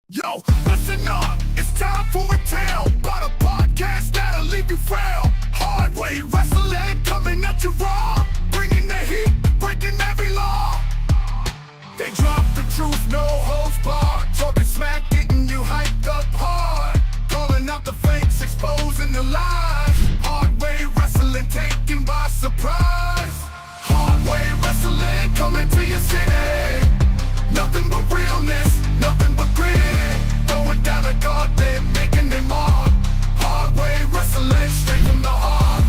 Yo, listen up, it's time for a tale about a podcast that'll leave you frail. Hard way wrestling coming at you raw, bringing the heat, breaking every law. They drop the truth, no holds barred, talking smack, getting you hyped up hard, calling out the fakes, exposing the lies. Hard way wrestling taken by surprise. Hard way wrestling coming to your city. Nothing but realness, nothing but grit. Going down a gauntlet, making them mark. Hard way wrestling straight from the heart.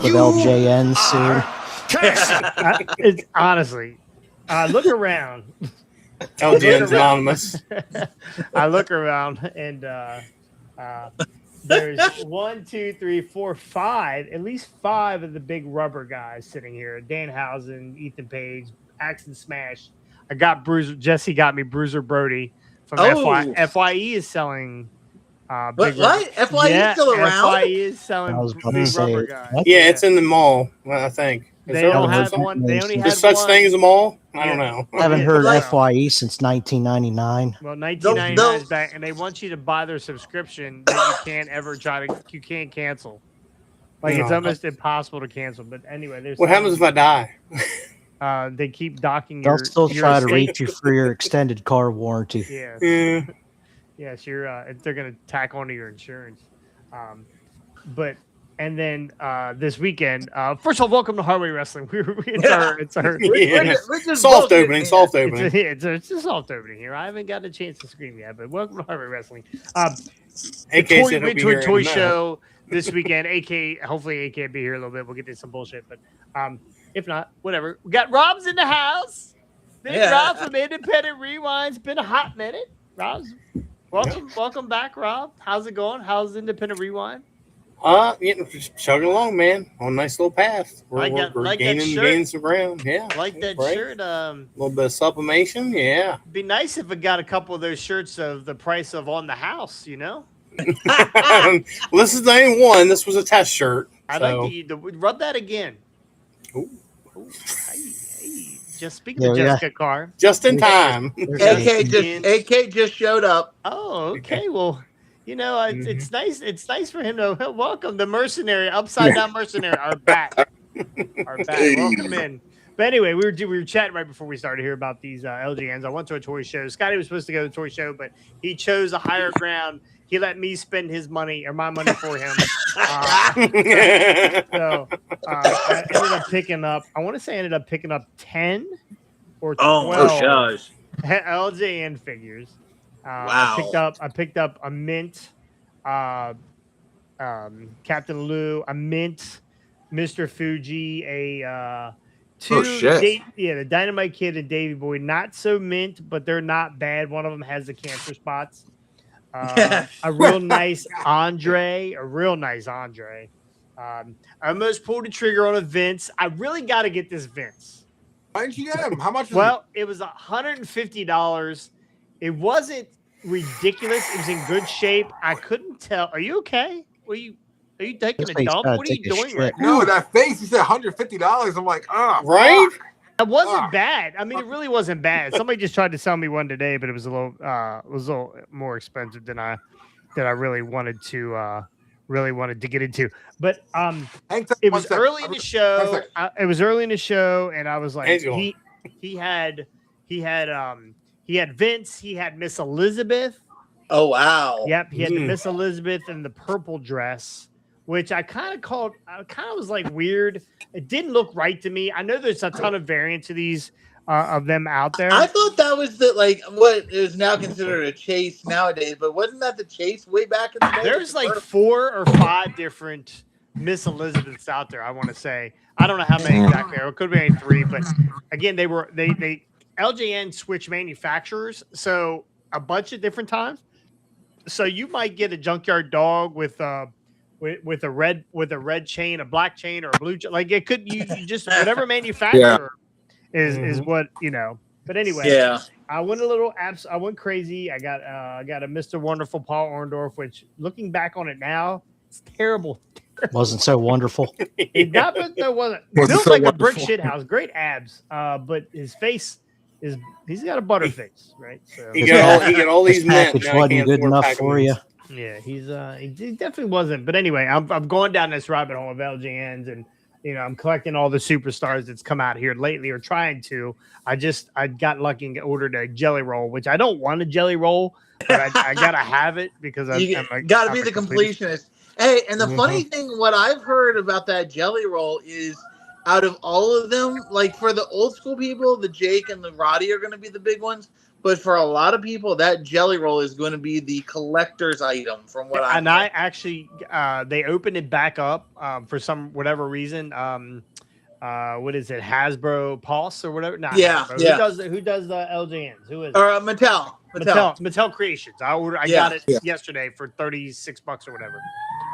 With LJN soon. It's honestly, look around. LGN's anonymous. I look around and there's 1, 2, 3, 4, 5, at least 5 of the big rubber guys sitting here. Danhausen, Ethan Page, Axe and Smash. I got Bruiser. Jesse got me Bruiser Brody from FYE is selling. What? FYE is still around? FYE is selling big rubber guys. Yeah, it's in the mall, I think. They don't have one. They only have There's such one. thing as a mall? I don't know. I haven't heard FYE since 1999. Well, 1999 is back, and they want you to buy their subscription that you can't ever you can't cancel. Like, it's almost impossible to cancel. But anyway, there's what happens if I die? They keep docking They'll your still your try to estate. reach you for your extended car warranty. Yes. Yeah. Yes, they're going to tack onto your insurance. And then this weekend, first of all, welcome to Hardway Wrestling. It's our Yeah. Soft opening. It's a soft opening here. I haven't got a chance to scream yet, but welcome to Hardway Wrestling. AK said Went he'll to be a toy here in a show this weekend. Hopefully AK will be here a little bit. We'll get to some bullshit, but if not, whatever. We got Rob's in the house. Rob from Independent Rewind's been a hot minute. Rob's welcome back, Rob. How's it going? How's Independent Rewind? Just chugging along, man. On a nice little path. We're gaining some ground. Yeah. Like that right. shirt. A little bit of sublimation. Yeah. It'd be nice if it got a couple of those shirts of the price of On the House, you know? Well, this is the only one. This was a test shirt. I'd like to rub that again. Ooh. Hey. Just speak to Jessica Carr. Just in time. AK just showed up. Oh, okay. Well, it's nice. It's nice for him to welcome the mercenary, upside down mercenary, our back. Welcome in. But anyway, we were chatting right before we started here about these LGNs. I went to a toy show. Scotty was supposed to go to the toy show, but he chose a higher ground. He let me spend his money or my money for him. I ended up picking up. I want to say I ended up picking up 10 or 12 LJN figures. Wow! I picked up a mint, Captain Lou, a mint, Mr. Fuji, the Dynamite Kid and Davey Boy. Not so mint, but they're not bad. One of them has the cancer spots. A real nice Andre. I almost pulled the trigger on a Vince. I really got to get this Vince. Why didn't you get him? How much? It was $150. It wasn't ridiculous. It was in good shape. I couldn't tell. Are you okay? Are you taking a dump? What are you doing right now? No, that face. He said $150. I'm like, right? Fuck. It wasn't bad. I mean, it really wasn't bad. Somebody just tried to sell me one today, but it was a little more expensive than I really wanted to get into. But it was early in the show. And I was like, he had Vince, he had Miss Elizabeth. Oh wow! Yep, he had the Miss Elizabeth in the purple dress, which I kind of was like weird. It didn't look right to me. I know there's a ton of variants of these of them out there. I thought that was what is now considered a chase nowadays, but wasn't that the chase way back in the day? There's like 4 or 5 different Miss Elizabeths out there. I want to say I don't know how many exactly. It could be 3, but again, they LJN switched manufacturers, so a bunch of different times. So you might get a junkyard dog with a red chain, a black chain, or a blue chain. Like it could you just whatever manufacturer is what you know. But anyway, I went I went crazy. I got a Mr. Wonderful Paul Orndorff, which looking back on it now, it's terrible. Wasn't so wonderful. It wasn't. Built like a brick shit house. Great abs, but his face he's got a butterface, right? So He got all these men. Package Now he wasn't can't good afford enough pack for you. wins. yeah, he definitely wasn't. But anyway, I'm going down this rabbit hole of LJNs, and I'm collecting all the superstars that's come out here lately, or trying to. I got lucky and ordered a jelly roll, which I don't want a jelly roll, but I gotta have it because You gotta be the completionist. Hey, and the funny thing, what I've heard about that jelly roll is, out of all of them, like for the old school people, the Jake and the Roddy are going to be the big ones. But for a lot of people, that jelly roll is going to be the collector's item. From what I actually, they opened it back up for some whatever reason. What is it? Hasbro Pulse or whatever? Not Hasbro. Who does the LJNs? Who is it? Or Mattel Creations. I got it yesterday for $36 or whatever.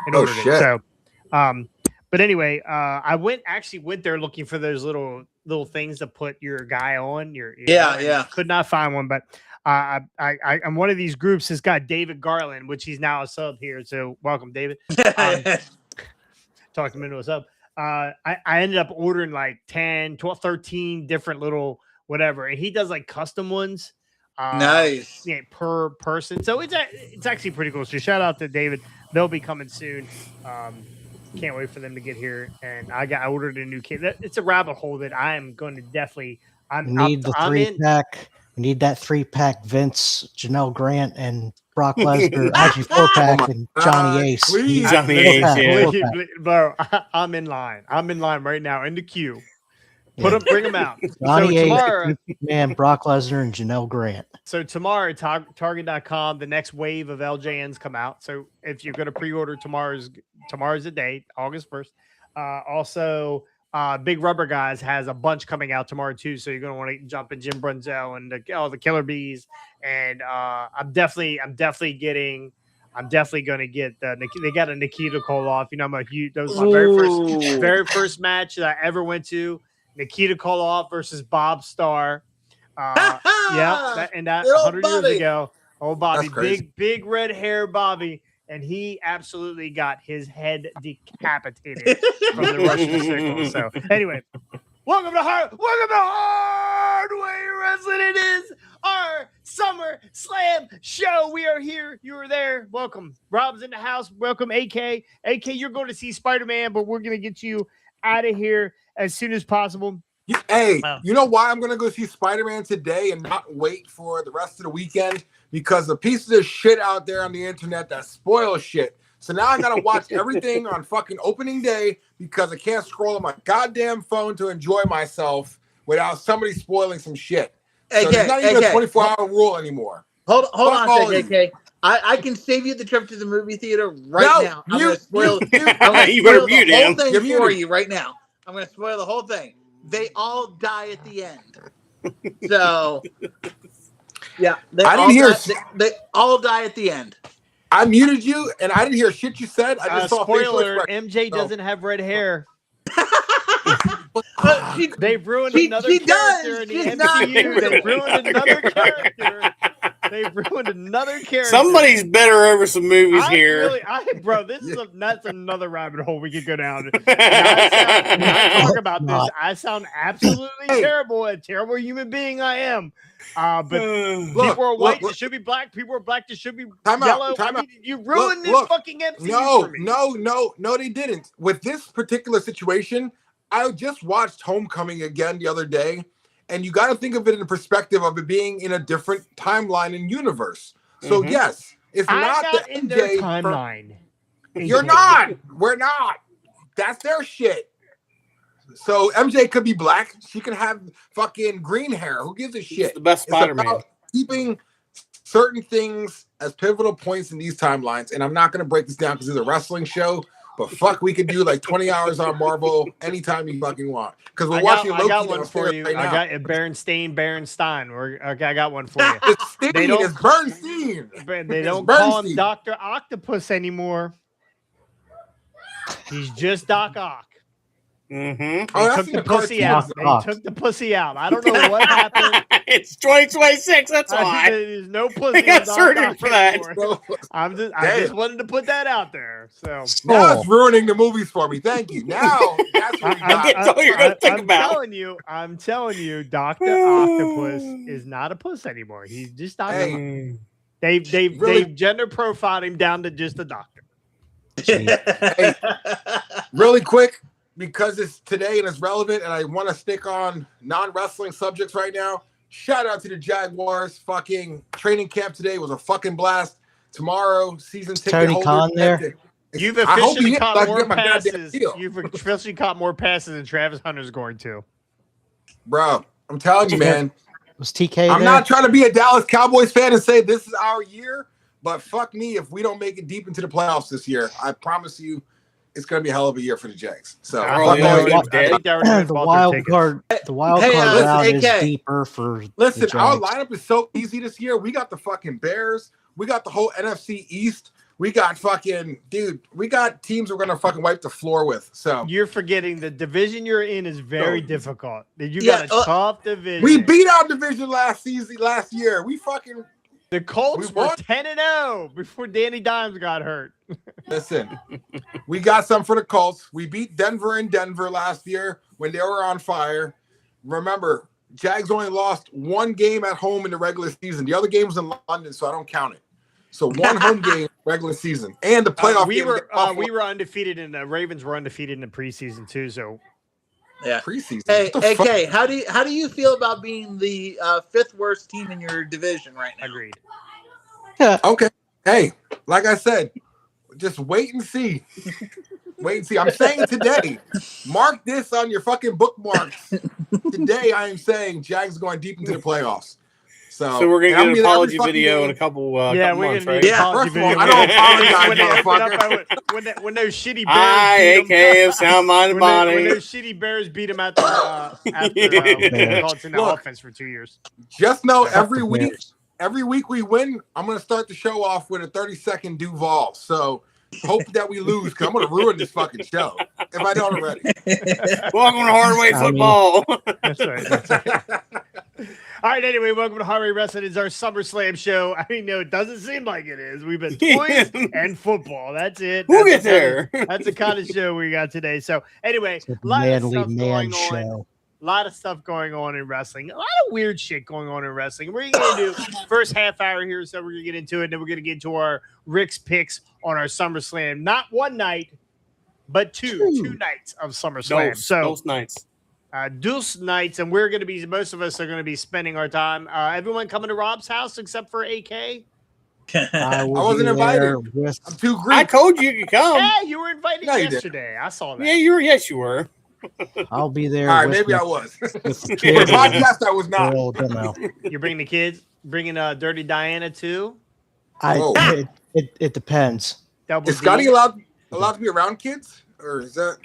And ordered shit. it. So, but anyway, I went there looking for those little things to put your guy on. Could not find one, but I'm one of these groups that's got David Garland, which he's now a sub here. So welcome, David. Talk him into a sub. I ended up ordering like 10, 12, 13 different little whatever, and he does like custom ones. Nice. Yeah, per person. So it's actually pretty cool. So shout out to David. They'll be coming soon. Can't wait for them to get here. And I ordered a new kit. It's a rabbit hole that I am going to definitely. We need the 3-pack. We need that 3-pack. Vince, Janelle Grant, and Brock Lesnar. Actually, 4-pack and Johnny Ace. Please, Johnny Ace. Bro, I'm in line. I'm in line right now in the queue. Bring them out. Johnny Ace, man, Brock Lesnar, and Janelle Grant. So tomorrow, Target.com, the next wave of LJNs come out. So if you're going to pre-order tomorrow's the day, August 1st. Also, Big Rubber Guys has a bunch coming out tomorrow too. So you're going to want to jump in Jim Brunzell and the Killer Bees. And I'm definitely going to get they got a Nikita Koloff. I'm a huge. That was my very first match that I ever went to. Nikita Koloff versus Bob Starr. That 100 years ago. Oh, Bobby, big red hair, Bobby, and he absolutely got his head decapitated from the Russian signal. So, anyway, welcome to Hardway Wrestling. It is our SummerSlam show. We are here. You are there. Welcome. Rob's in the house. Welcome, AK. AK, you're going to see Spider-Man, but we're going to get you out of here as soon as possible. Hey, you know why I'm going to go see Spider-Man today and not wait for the rest of the weekend? Because the pieces of shit out there on the internet that spoil shit. So now I got to watch everything on fucking opening day because I can't scroll on my goddamn phone to enjoy myself without somebody spoiling some shit. So there's not even a 24-hour rule anymore. Hold on a second, AK. I can save you the trip to the movie theater now. I'm going to spoil the whole thing for you right now. I'm going to spoil the whole thing. They all die at the end. So, yeah. They all die at the end. I muted you, and I didn't hear shit you said. I just saw spoiler, MJ doesn't have red hair. They've ruined another character in the MCU. They've ruined another character. They've ruined another character. Somebody's better over some movies here. Bro, that's another rabbit hole we could go down. I talk about this. I sound absolutely terrible, a terrible human being I am. But people are white, they should be black. People are black, they should be yellow. You ruined this fucking MCU for me. No, they didn't. With this particular situation, I just watched Homecoming again the other day. And you got to think of it in the perspective of it being in a different timeline and universe. So yes, it's not the MJ timeline. You're not. We're not. That's their shit. So MJ could be black. She can have fucking green hair. Who gives a shit? It's the best Spider-Man. Keeping certain things as pivotal points in these timelines. And I'm not going to break this down because it's a wrestling show. But fuck, we could do like 20 hours on Marvel anytime you fucking want. Because we're watching Loki. I got one for you. Right, I got Berenstein. Okay, I got one for you. It's Bernstein. They don't call him Dr. Octopus anymore. He's just Doc Ock. Mm-hmm. They took the pussy out. I don't know what happened. It's 2026. That's why. There's no pussy. They got surgery for that. I just wanted to put that out there. So now it's ruining the movies for me. Thank you. Now that's what you're gonna think about. I'm telling you, Dr. Octopus is not a puss anymore. He's just Dr. They've gender profiled him down to just a doctor. Hey, really quick, because it's today and it's relevant, and I want to stick on non-wrestling subjects right now. Shout out to the Jaguars. Fucking training camp today was a fucking blast. Tomorrow, season ticket Tony Khan there. You've officially caught more passes. You've officially caught more passes than Travis Hunter's going to. Bro, I'm telling you, man. Was TK I'm there? not trying to be a Dallas Cowboys fan and say this is our year, but fuck me if we don't make it deep into the playoffs this year. I promise you, it's going to be a hell of a year for the Jags. So the wild card round is deeper for. Listen, our lineup is so easy this year. We got the fucking Bears. We got the whole NFC East. We got we got teams we're going to fucking wipe the floor with. So you're forgetting the division you're in is very difficult. You got a tough division. We beat our division last year. The Colts were 10-0 before Danny Dimes got hurt. Listen, we got some for the Colts. We beat Denver in Denver last year when they were on fire. Remember, Jags only lost one game at home in the regular season. The other game was in London, so I don't count it. So one home game regular season and the playoff. We were undefeated, and the Ravens were undefeated in the preseason too. So yeah, preseason. Hey, AK, how do you feel about being the fifth worst team in your division right now? Agreed. Okay. Hey, like I said, just wait and see. Wait and see. I'm saying today, mark this on your fucking bookmarks. Today, I am saying Jags going deep into the playoffs. So we're gonna get an apology video in a couple months, right? Yeah, first of all, I don't apologize, motherfucker. When those shitty Bears AK sound-minded body. When those shitty Bears beat them at the Colts in the offense for 2 years. Just know every week we win, I'm going to start the show off with a 30-second Duval. So hope that we lose because I'm going to ruin this fucking show if I don't already. Welcome to Hardway Football. That's right. All right, anyway, welcome to Hardway Wrestling. It's our SummerSlam show. I mean, no, it doesn't seem like it is. We've been toys and football. That's it. We'll get there. That's the kind of show we got today. So anyway, a lot of stuff going on. A lot of stuff going on in wrestling. A lot of weird shit going on in wrestling. We're going to do first half hour here, so we're going to get into it. And then we're going to get into our Rick's picks on our SummerSlam. Not one night, but two nights of SummerSlam. Those nights. Deuce nights, and we're going to be, most of us are going to be spending our time. Everyone coming to Rob's house except for AK? I wasn't invited. I'm too Greek. I told you could come. Yeah, you were invited yesterday. I saw that. Yeah, yes, you were. I'll be there. All right, maybe I was. With the For the podcast, I was not. You're bringing the kids? Bringing Dirty Diana too? It depends. Is Scotty allowed to be around kids? Or is that?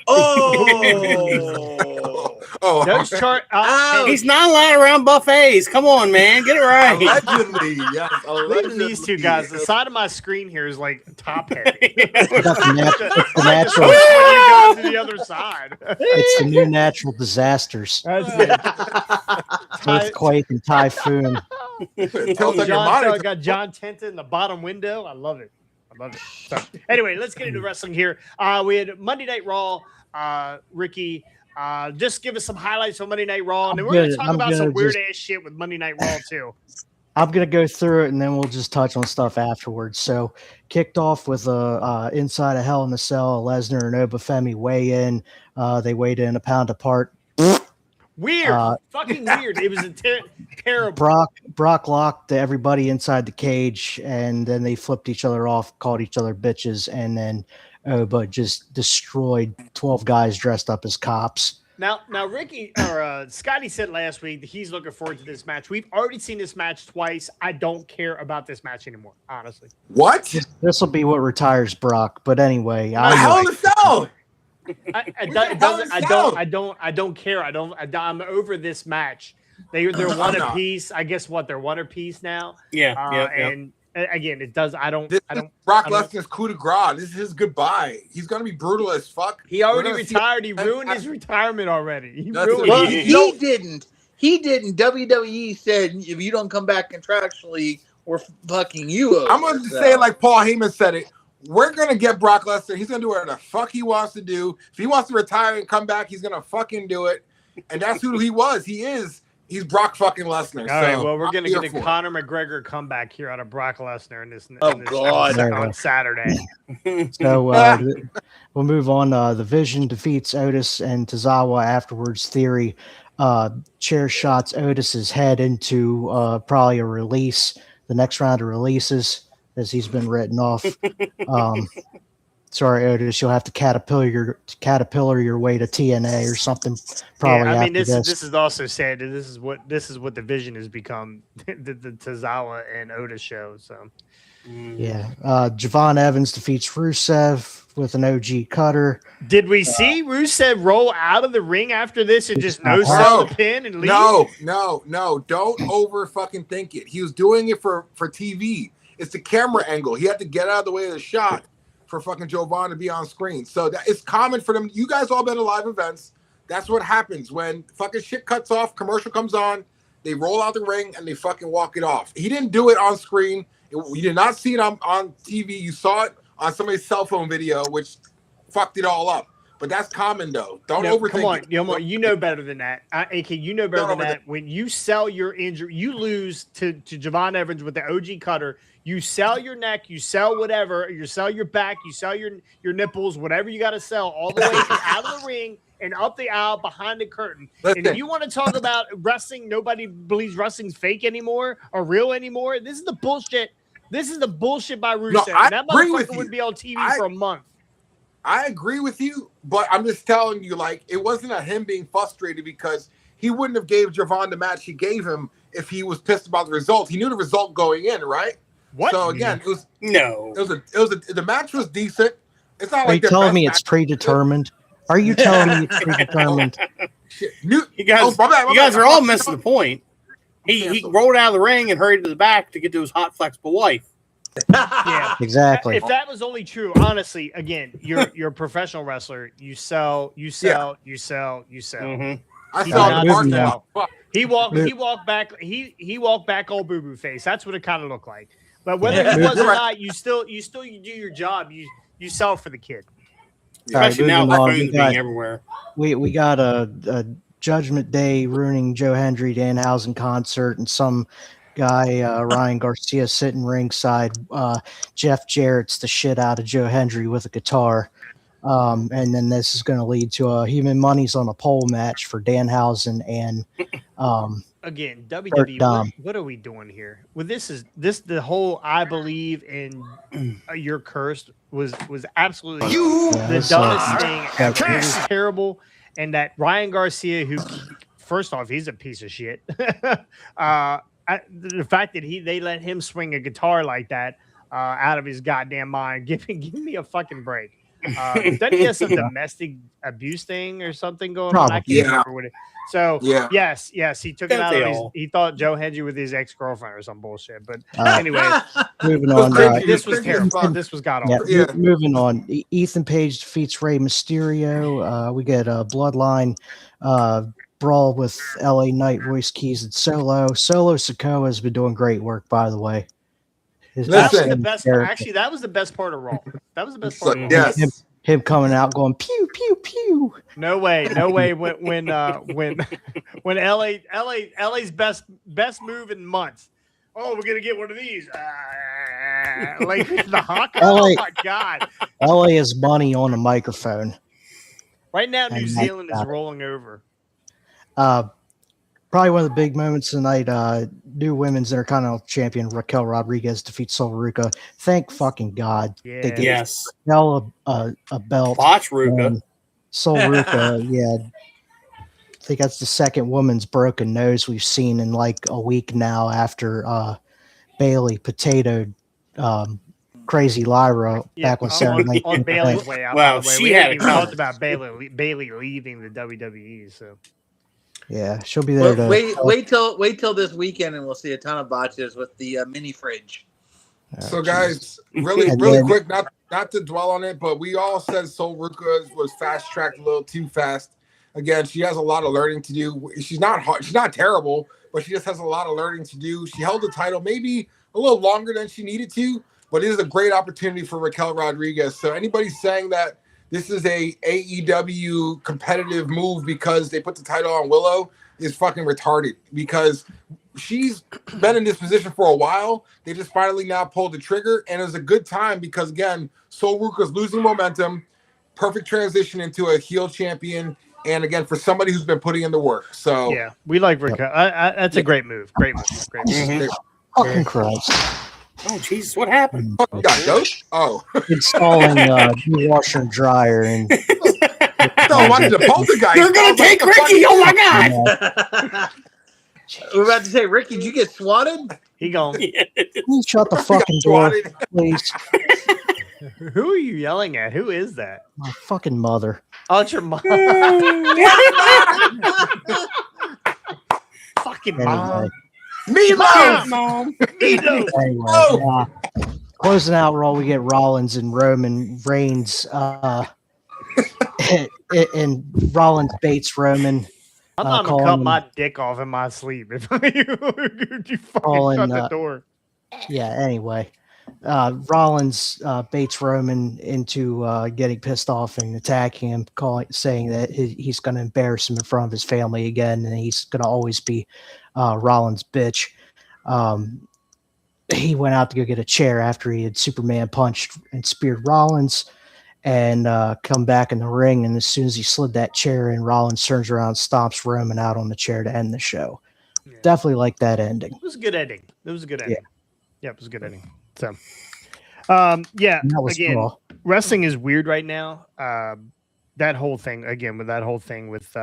Those chart. He's not allowed around buffets. Come on, man, get it right. Allegedly, yes. Look at these two guys. The side of my screen here is like top heavy. It's the natural. When you go to the other side. It's the new natural disasters. That's it. Earthquake and typhoon. Got John Tenta in the bottom window. I love it. So anyway, let's get into wrestling here. We had Monday Night Raw. Ricky, just give us some highlights from Monday Night Raw, and then we're going to talk about some weird ass shit with Monday Night Raw too. I'm going to go through it, and then we'll just touch on stuff afterwards. So kicked off with inside a Hell in a Cell, Lesnar and Obafemi weigh in. They weighed in a pound apart. Weird, fucking weird. It was terrible. Brock locked everybody inside the cage, and then they flipped each other off, called each other bitches, and then Oba just destroyed 12 guys dressed up as cops. Now, Ricky or Scotty said last week that he's looking forward to this match. We've already seen this match twice. I don't care about this match anymore, honestly. What? This will be what retires Brock. But anyway, Hell in a Cell. I don't care. I'm over this match. They're one apiece. I guess what they're one apiece now. And again, it does. Brock Lesnar's coup de grace. This is his goodbye. He's gonna be brutal as fuck. He already retired. He ruined his retirement already. He didn't. he didn't. WWE said if you don't come back contractually, we're fucking you over. I'm going to say it like Paul Heyman said it. We're going to get Brock Lesnar. He's going to do whatever the fuck he wants to do. If he wants to retire and come back, he's going to fucking do it. And that's who he was. He's Brock fucking Lesnar. All right, well, we're going to get a Conor McGregor comeback here out of Brock Lesnar in this God. on Saturday. So we'll move on. The Vision defeats Otis and Tozawa afterwards. Theory chair shots Otis's head into probably a release. The next round of releases as he's been written off. Sorry, Otis, you'll have to caterpillar your way to TNA or something. Probably. Yeah, I mean, this is also sad that this is what the Vision has become, the Tozawa and Otis show. So, yeah, Javon Evans defeats Rusev with an OG cutter. Did we see Rusev roll out of the ring after this and just no-sell the pin and leave? No. Don't over fucking think it. He was doing it for TV. It's the camera angle. He had to get out of the way of the shot for fucking Jovan to be on screen. So that it's common for them. You guys all been to live events. That's what happens when fucking shit cuts off, commercial comes on, they roll out the ring and they fucking walk it off. He didn't do it on screen. You did not see it on TV. You saw it on somebody's cell phone video, which fucked it all up. But that's common though. Don't overthink it. Come on, you know better than that. AK, you know better than that. When you sell your injury, you lose to Javon Evans with the OG cutter. You sell your neck, you sell whatever, you sell your back, you sell your nipples, whatever you got to sell, all the way out of the ring and up the aisle behind the curtain. Listen. And if you want to talk about wrestling, nobody believes wrestling's fake anymore or real anymore. This is the bullshit. This is the bullshit by Rusev. No, I that agree with motherfucker you. would be on TV for a month. I agree with you, but I'm just telling you, like, it wasn't a him being frustrated because he wouldn't have gave Javon the match he gave him if he was pissed about the result. He knew the result going in, right? What? So again, the match was decent. It's not Are you telling me it's predetermined? Are you telling me it's predetermined? You guys are all missing the point. He rolled out of the ring and hurried to the back to get to his hot flexible wife. Yeah, exactly. If that was only true, honestly, again, you're a professional wrestler. You sell. Mm-hmm. I He saw did the not parking sell. lot. He walked back. He walked back all boo boo face. That's what it kind of looked like. But whether he was or not, you do your job. You sell for the kid. Especially now with phones being everywhere. We got a Judgment Day ruining Joe Hendry Danhausen concert and some guy Ryan Garcia sitting ringside. Jeff Jarrett's the shit out of Joe Hendry with a guitar. And then this is going to lead to a human money's on a pole match for Danhausen and again, WWE. What are we doing here? Well, this the whole I believe in you're cursed was absolutely the dumbest thing ever. It was terrible. And that Ryan Garcia, who first off, he's a piece of shit. The fact that they let him swing a guitar like that out of his goddamn mind, give me a fucking break. Doesn't he have some domestic abuse thing or something going on? I can't remember what it. So yes, he took it out of he thought Joe Hendry with his ex-girlfriend or some bullshit. But anyway, moving on. This was terrible. This was god awful. Moving on. Ethan Page defeats Rey Mysterio. We get a bloodline brawl with LA Knight, Royce Keys, and Solo. Solo Sikoa has been doing great work, by the way. Actually, that was the best part of Raw. That was the best part. Of Raw. Yes. Him coming out going pew pew pew. No way. When LA's best move in months. Oh, we're gonna get one of these. Like the honk. Oh my god. LA is money on a microphone. Right now, New Zealand is rolling over. Probably one of the big moments tonight. New Women's Intercontinental Champion Raquel Rodriguez defeats Sol Ruca. Thank fucking God. Yeah. They gave Raquel a belt. Watch Ruca. Sol Ruca, I think that's the second woman's broken nose we've seen in like a week now after Bailey potatoed Crazy Lyra back when Saturday on Bailey's way out. Wow, we haven't even talked about Bailey leaving the WWE. So. Yeah, she'll be there. Wait till this weekend, and we'll see a ton of botches with the mini fridge. So, guys, really quick, not to dwell on it, but we all said Sol Ruca was fast tracked a little too fast. again, she has a lot of learning to do. She's not hard, she's not terrible, but she just has a lot of learning to do. She held the title maybe a little longer than she needed to, but it is a great opportunity for Raquel Rodriguez. So anybody saying that this is a AEW competitive move because they put the title on Willow is fucking retarded, because she's been in this position for a while. They just finally now pulled the trigger, and it was a good time because, again, Sol Ruka's losing momentum. Perfect transition into a heel champion, and again, for somebody who's been putting in the work. So yeah, we like Raquel. That's a great move. Great move. Great move. Mm-hmm. Fucking Christ. Oh, Jesus, what happened? you got ghost? Oh. Installing washer and dryer and No, wanted to poltergeist. They're going to take Ricky. Oh, my God. We're about to say, Ricky, did you get swatted? He gone. Please shut the fucking door, please. Who are you yelling at? Who is that? My fucking mother. Oh, it's your mom. Fucking mom. Meatloaf! Anyway, closing out Raw, we get Rollins and Roman Reigns. And Rollins baits Roman. I'm not gonna cut my dick off in my sleep if you fucking shut the door. Yeah. Anyway, Rollins baits Roman into getting pissed off and attacking him, saying that he's going to embarrass him in front of his family again, and he's going to always be Rollins' bitch. He went out to go get a chair after he had Superman punched and speared Rollins, and come back in the ring. And as soon as he slid that chair in, Rollins turns around, stomps Roman out on the chair to end the show. Yeah. Definitely like that ending. It was a good ending. It was a good ending. Yeah, it was a good ending. So, again, cool. Wrestling is weird right now. That whole thing with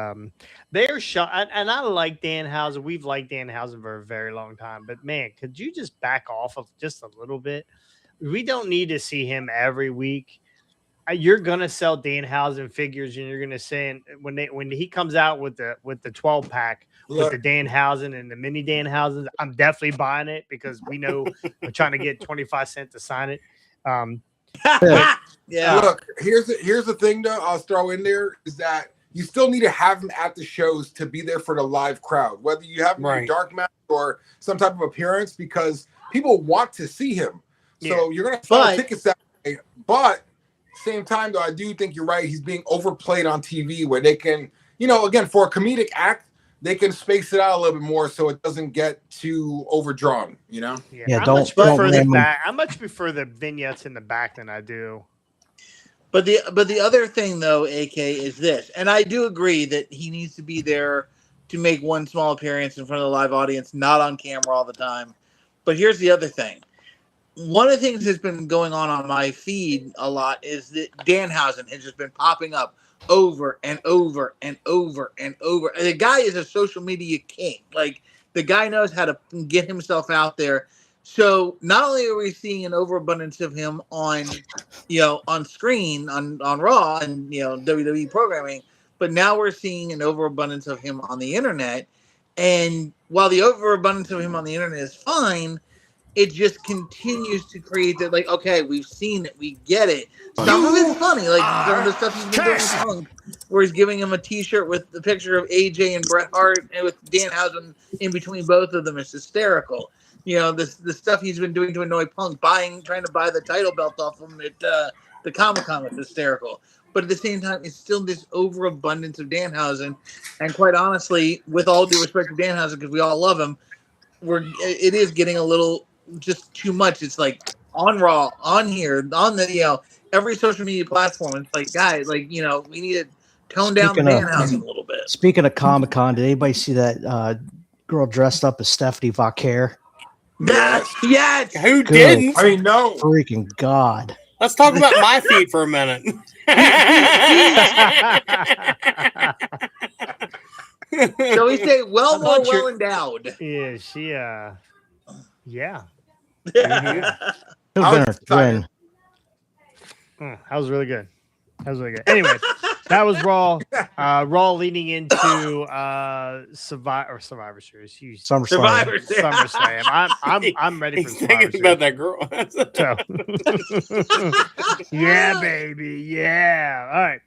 they're shot, and I like Danhausen. We've liked Danhausen for a very long time, but man, could you just back off of just a little bit? We don't need to see him every week. You're gonna sell Danhausen figures, and you're gonna say when he comes out with the 12-pack with the Danhausen and the mini Danhausens, I'm definitely buying it because we know we're trying to get 25 cents to sign it. Yeah. Look, here's the thing though. I'll throw in there is that you still need to have him at the shows to be there for the live crowd, whether you have him in a dark match or some type of appearance, because people want to see him. So you're gonna sell tickets that way, but. Same time though, I do think you're right. He's being overplayed on TV where they can, again, for a comedic act, they can space it out a little bit more so it doesn't get too overdrawn, Yeah, I much prefer the back. I much prefer the vignettes in the back than I do. But the other thing though, AK, is this, and I do agree that he needs to be there to make one small appearance in front of the live audience, not on camera all the time. But here's the other thing. One of the things that's been going on my feed a lot is that Danhausen has just been popping up over and over and over and over. And the guy is a social media king. Like, the guy knows how to get himself out there. So not only are we seeing an overabundance of him on screen on Raw and WWE programming, but now we're seeing an overabundance of him on the internet. And while the overabundance of him on the internet is fine, it just continues to create that, like, okay, we've seen it, we get it. Some of it's funny, like some of the stuff he's been doing with Punk, where he's giving him a T-shirt with the picture of AJ and Bret Hart, and with Danhausen in between both of them is hysterical. The stuff he's been doing to annoy Punk, trying to buy the title belt off him at the Comic-Con was hysterical. But at the same time, it's still this overabundance of Danhausen, and quite honestly, with all due respect to Danhausen, because we all love him, it is getting a little just too much. It's like on Raw, on here, on the every social media platform. It's like, guys, like we need to tone down the Danhausen a little bit. Speaking of Comic-Con, did anybody see that girl dressed up as Stephanie Vauquer? Yes. Who didn't? I mean, no. Freaking God. Let's talk about my feed for a minute. So we say well endowed. Yeah, she yeah. That was really good. Anyway, that was Raw. Raw leading into Survivor Series. SummerSlam. I'm ready for Survivor Series. About that girl. Yeah, baby. Yeah. All right.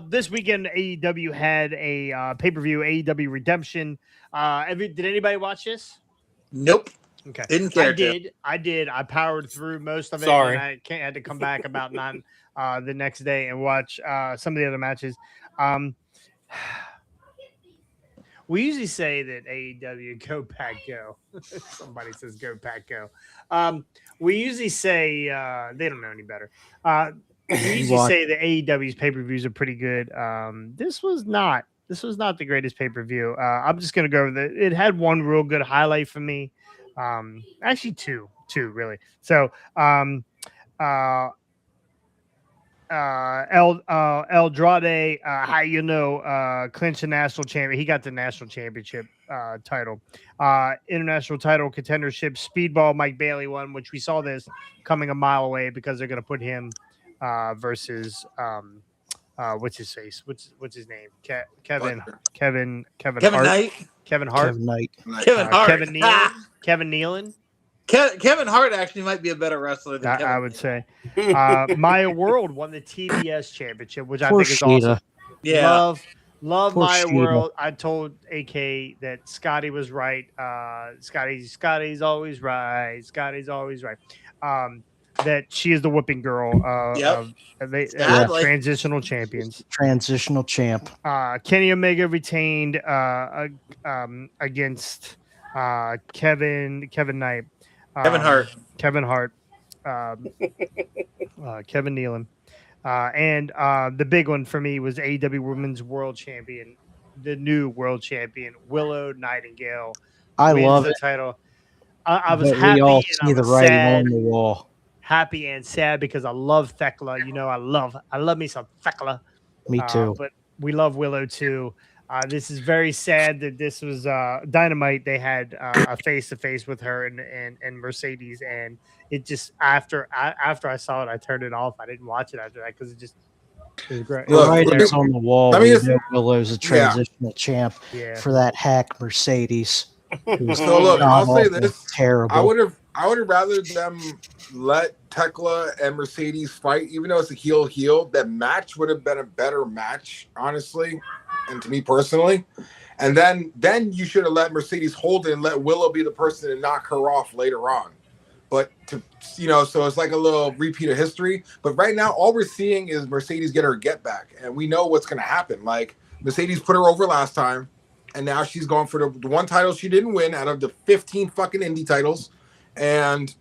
This weekend, AEW had a pay-per-view, AEW Redemption. Did anybody watch this? Nope. Okay. Didn't care. I did. I powered through most of it. Sorry. And I had to come back about 9 the next day and watch some of the other matches. We usually say that AEW go pack go. Somebody says go pack go. We usually say they don't know any better. We usually say that AEW's pay-per-views are pretty good. This was not the greatest pay-per-view. I'm just gonna go over it had one real good highlight for me. Actually two really. So Eldrade, clinched the national champion. He got the national championship title. International title contendership. Speedball Mike Bailey won, which we saw this coming a mile away because they're going to put him versus what's his face? What's his name? Kevin Hart. Knight. Kevin Hart. Kevin Nealon. Kevin Hart actually might be a better wrestler than Kevin. I would say. Maya World won the TBS championship, which I think is awesome. Yeah. Love Maya World. I told AK that Scotty was right. Scotty's always right. Scotty's always right. That she is the whipping girl of transitional champions. Transitional champ. Kenny Omega retained against Kevin Knight. Kevin Hart. Kevin Nealon. And the big one for me was AEW Women's World Champion, the new world champion, Willow Nightingale. I love the it. Title. I was happy and I was sad. On the wall. Happy and sad because I love Thekla. You know, I love me some Thekla. Me too. But we love Willow too. This is very sad that this was Dynamite. They had a face-to-face with her and Mercedes, and it just after I saw it, I turned it off. I didn't watch it after that because it was great. It's on the wall. Willow's a transitional champ for that hack Mercedes. So look, I'll say this: terrible. I would have rather them let Tekla and Mercedes fight, even though it's a heel. That match would have been a better match, honestly, and to me personally. And then you should have let Mercedes hold it and let Willow be the person to knock her off later on. But so it's like a little repeat of history. But right now, all we're seeing is Mercedes get her get back, and we know what's going to happen. Like Mercedes put her over last time, and now she's going for the one title she didn't win out of the 15 fucking indie titles, and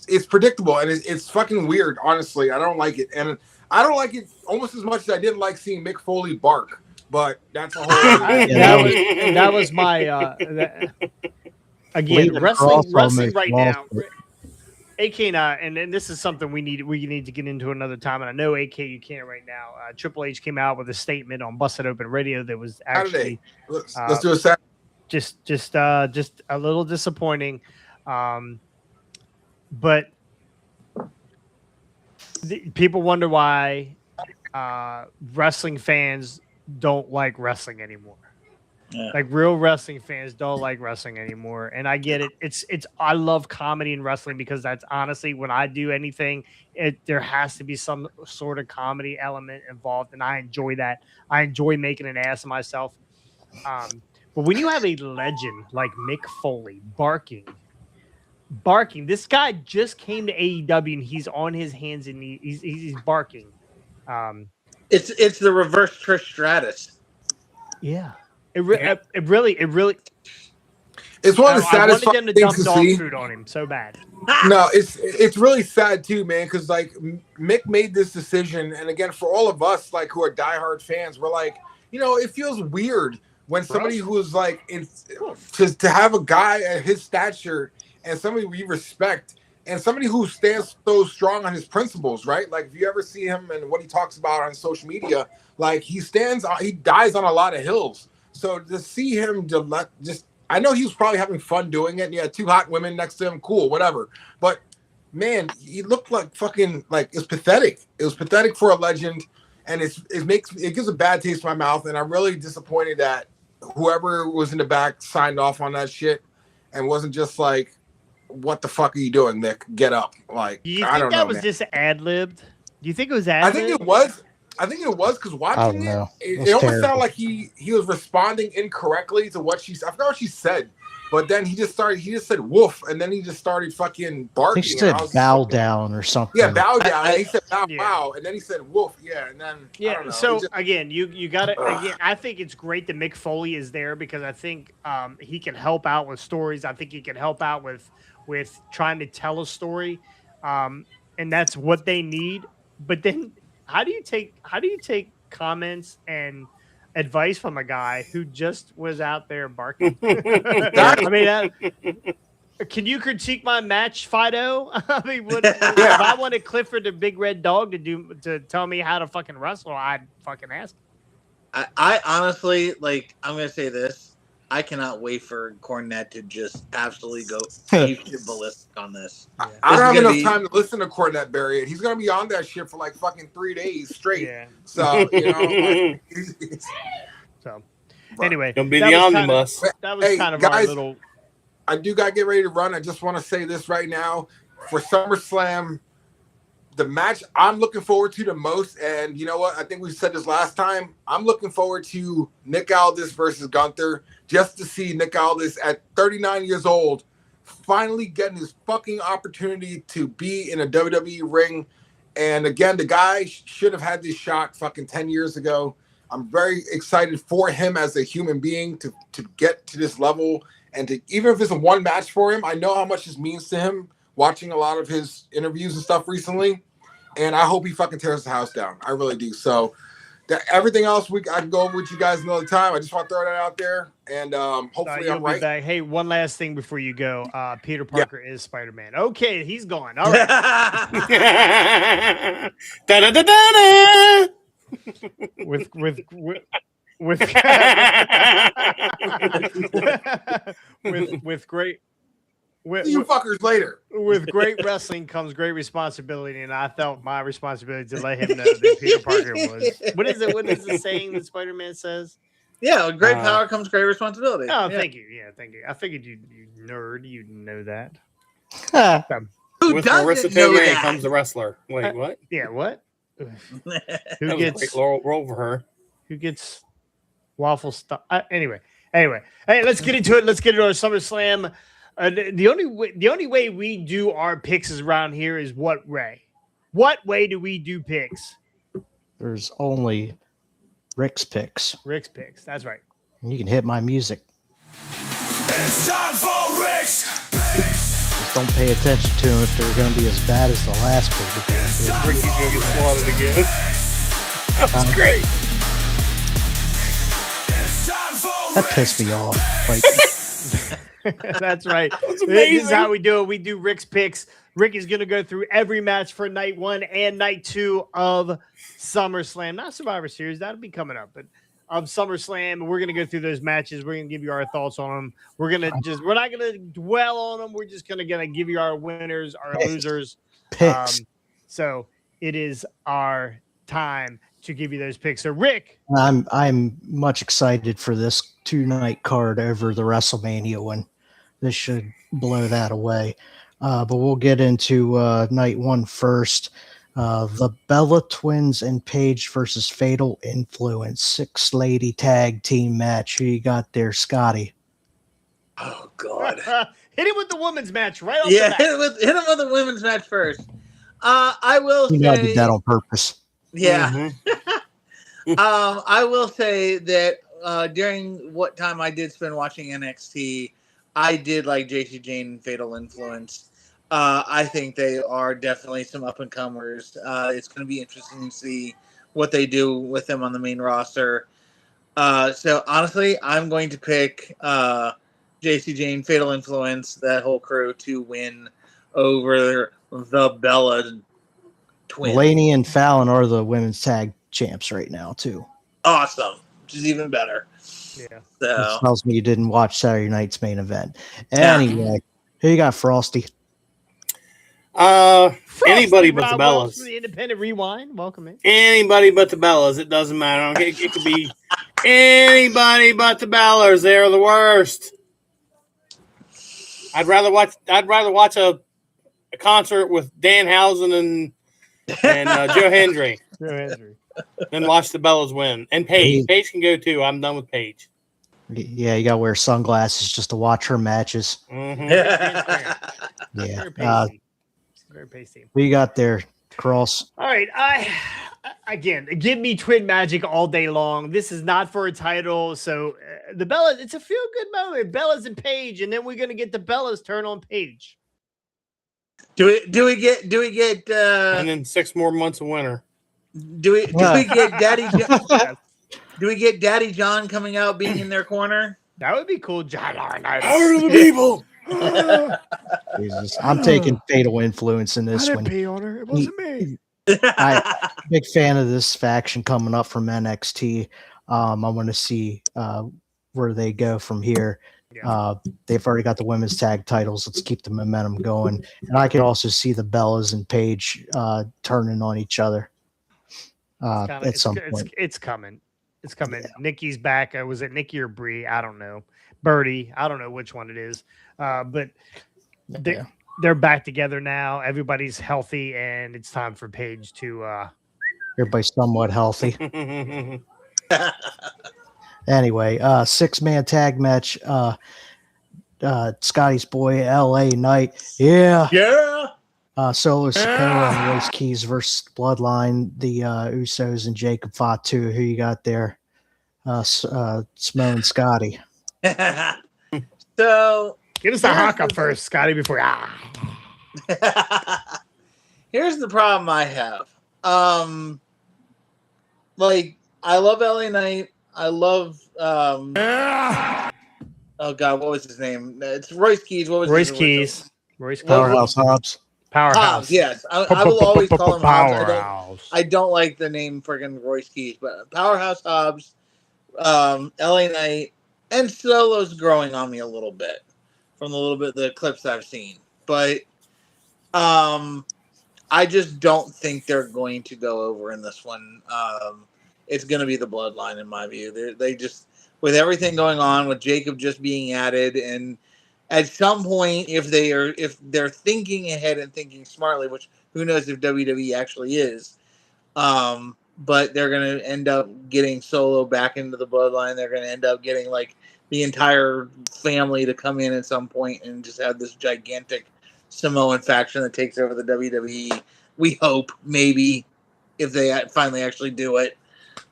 it's predictable and it's fucking weird. Honestly, I don't like it, and I don't like it almost as much as I didn't like seeing Mick Foley bark. But that's a whole. That was my again wrestling right now. AK and I, and this is something we need to get into another time. and I know AK you can't right now. Triple H came out with a statement on Busted Open Radio that was actually let's do a set. Just a little disappointing, but people wonder why wrestling fans don't like wrestling anymore. Yeah. Like real wrestling fans don't like wrestling anymore, and I get it. It's I love comedy in wrestling because that's honestly when I do anything, there has to be some sort of comedy element involved, and I enjoy that. I enjoy making an ass of myself. But when you have a legend like Mick Foley barking, this guy just came to AEW and he's on his hands and knees. He's barking. It's the reverse Trish Stratus. Yeah. It really. It's one of the saddest things to dump dog food on him so bad. No, it's really sad too, man. Because like Mick made this decision, and again, for all of us like who are diehard fans, we're like, it feels weird when somebody who's like, to have a guy at his stature and somebody we respect and somebody who stands so strong on his principles, right? Like if you ever see him and what he talks about on social media, like he dies on a lot of hills. So to see him I know he was probably having fun doing it. And he had two hot women next to him. Cool, whatever. But man, he looked like fucking it's pathetic. It was pathetic for a legend, and it gives a bad taste in my mouth. And I'm really disappointed that whoever was in the back signed off on that shit and wasn't just like, "What the fuck are you doing, Nick? Get up!" Like, do you think that was just ad libbed? Do you think it was ad libbed? I think it was. I think it was because I watching don't know. it almost sounded like he was responding incorrectly to what I forgot what she said, but then he just said woof, and then he just started fucking I barking. think she said bow down or something. Yeah, bow down. And he said bow, Yeah. wow, and then he said woof. Yeah, and then I don't know. So again, you got to again. I think it's great that Mick Foley is there because I think he can help out with stories. I think he can help out with trying to tell a story, and that's what they need. But then, how do you take comments and advice from a guy who just was out there barking? I mean, can you critique my match, Fido? I mean, if I wanted Clifford the Big Red Dog to tell me how to fucking wrestle, I'd fucking ask him. I honestly, like, I'm going to say this. I cannot wait for Cornette to just absolutely go ballistic on this. I don't have enough time to listen to Cornette Barry. He's going to be on that shit for like fucking 3 days straight. Yeah. So, Anyway. Gonna be the omnibus. That was kind of our little... I do got to get ready to run. I just want to say this right now. For SummerSlam, the match I'm looking forward to the most, and you know what? I think we said this last time. I'm looking forward to Nick Aldis versus Gunther, just to see Nick Aldis at 39 years old finally getting his fucking opportunity to be in a WWE ring. And again, the guy should have had this shot fucking 10 years ago. I'm very excited for him as a human being to get to this level. And to, even if it's a one match for him, I know how much this means to him, watching a lot of his interviews and stuff recently. And I hope he fucking tears the house down. I really do. So everything else I can go over with you guys another time. I just want to throw that out there. And hopefully I'm right. Back. Hey, one last thing before you go. Peter Parker is Spider-Man. Okay, he's gone. All right. Da-da-da-da-da! with great See you fuckers later. With great wrestling comes great responsibility, and I felt my responsibility to let him know that Peter Parker was. What is the saying that Spider-Man says? Yeah, with great power comes great responsibility. Oh, thank you. Yeah, thank you. I figured you nerd, you know that. With Marissa Tomei comes the wrestler. Wait, what? Yeah, what? Who gets roll for her? Who gets waffle stuff? Anyway, hey, let's get into it. Let's get into our SummerSlam. The only way we do our picks is around here is what way? What way do we do picks? There's only Rick's picks. Rick's picks. That's right. And you can hit my music. It's time for Rick's picks. Just don't pay attention to them if they're going to be as bad as the last pick. Ricky's going to get slaughtered again. That was great. That pissed me off. Like, that's right. This is how we do it. We do Rick's picks. Rick is going to go through every match for night 1 and night 2 of SummerSlam. Not Survivor Series. That'll be coming up. But of SummerSlam, we're going to go through those matches. We're going to give you our thoughts on them. We're not going to dwell on them. We're just going to give you our winners, our losers. Picks. So it is our time to give you those picks. So Rick, I'm much excited for this 2-night card over the WrestleMania one. This should blow that away. But we'll get into night 1 first. The Bella Twins and Paige versus Fatal Influence 6-lady tag team match. Who you got there, Scotty? Oh God! Hit him with the women's match right off. Yeah, hit him with the women's match first. I will say I did that on purpose. Yeah. Mm-hmm. I will say that during what time I did spend watching NXT, I did like JC Jane and Fatal Influence. I think they are definitely some up-and-comers. It's going to be interesting to see what they do with them on the main roster. So, honestly, I'm going to pick JC Jane, Fatal Influence, that whole crew to win over the Bella Twins. Laney and Fallon are the women's tag champs right now, too. Awesome. Which is even better. Yeah. So. Which tells me you didn't watch Saturday night's main event. Anyway, who you got, Frosty? Anybody but the Bellas. The Independent Rewind. Welcome in. Anybody but the Bellas. It doesn't matter. It could be anybody but the Bellas. They're the worst. I'd rather watch a concert with Dan Housen and Joe Hendry. Joe Hendry. Then watch the Bellas win. And Paige. Paige can go too. I'm done with Paige. Yeah, you got to wear sunglasses just to watch her matches. Mm-hmm. Yeah. Very pasty. Very pasty. What you got there, Cross? All right. Again, give me Twin Magic all day long. This is not for a title. So the Bellas, it's a feel good moment. Bellas and Paige, and then we're gonna get the Bellas turn on Paige. Do we get and then 6 more months of winter. Do we get Daddy John? Do we get Daddy John coming out being in their corner? That would be cool. John Laurinaitis. Power to the people. Jesus. I'm taking Fatal Influence in this one. Pee on her. It wasn't me. I'm a big fan of this faction coming up from NXT. I want to see where they go from here. Yeah. They've already got the women's tag titles. Let's keep the momentum going. And I can also see the Bellas and Paige turning on each other at some point. It's coming. It's coming. Yeah. Nikki's back. Was it Nikki or Brie? I don't know. Birdie. I don't know which one it is. But they're back together now. Everybody's healthy, and it's time for Paige to. Everybody's somewhat healthy. Anyway, 6-man tag match. Scotty's boy, LA Knight. Yeah. Solo Sikoa and Royce Keys versus Bloodline, the Usos and Jacob Fatu. Who you got there? Smo and Scotty. So give us the hawk up first, Scotty, before here's the problem I have. Like I love LA Knight. I love oh god, what was his name? It's Royce Keys. What was Royce Keys? Royce Powerhouse Hobbs. Hobbs, yes. I will always call him Hobbs. I don't like the name friggin' Royce Keys, but Powerhouse Hobbs, LA Knight, and Solo's growing on me a little bit from the clips I've seen. But I just don't think they're going to go over in this one. It's going to be the Bloodline in my view. They just, with everything going on, with Jacob just being added, and at some point, if they're thinking ahead and thinking smartly, which who knows if WWE actually is, but they're going to end up getting Solo back into the Bloodline. They're going to end up getting like the entire family to come in at some point and just have this gigantic Samoan faction that takes over the WWE. We hope, maybe, if they finally actually do it.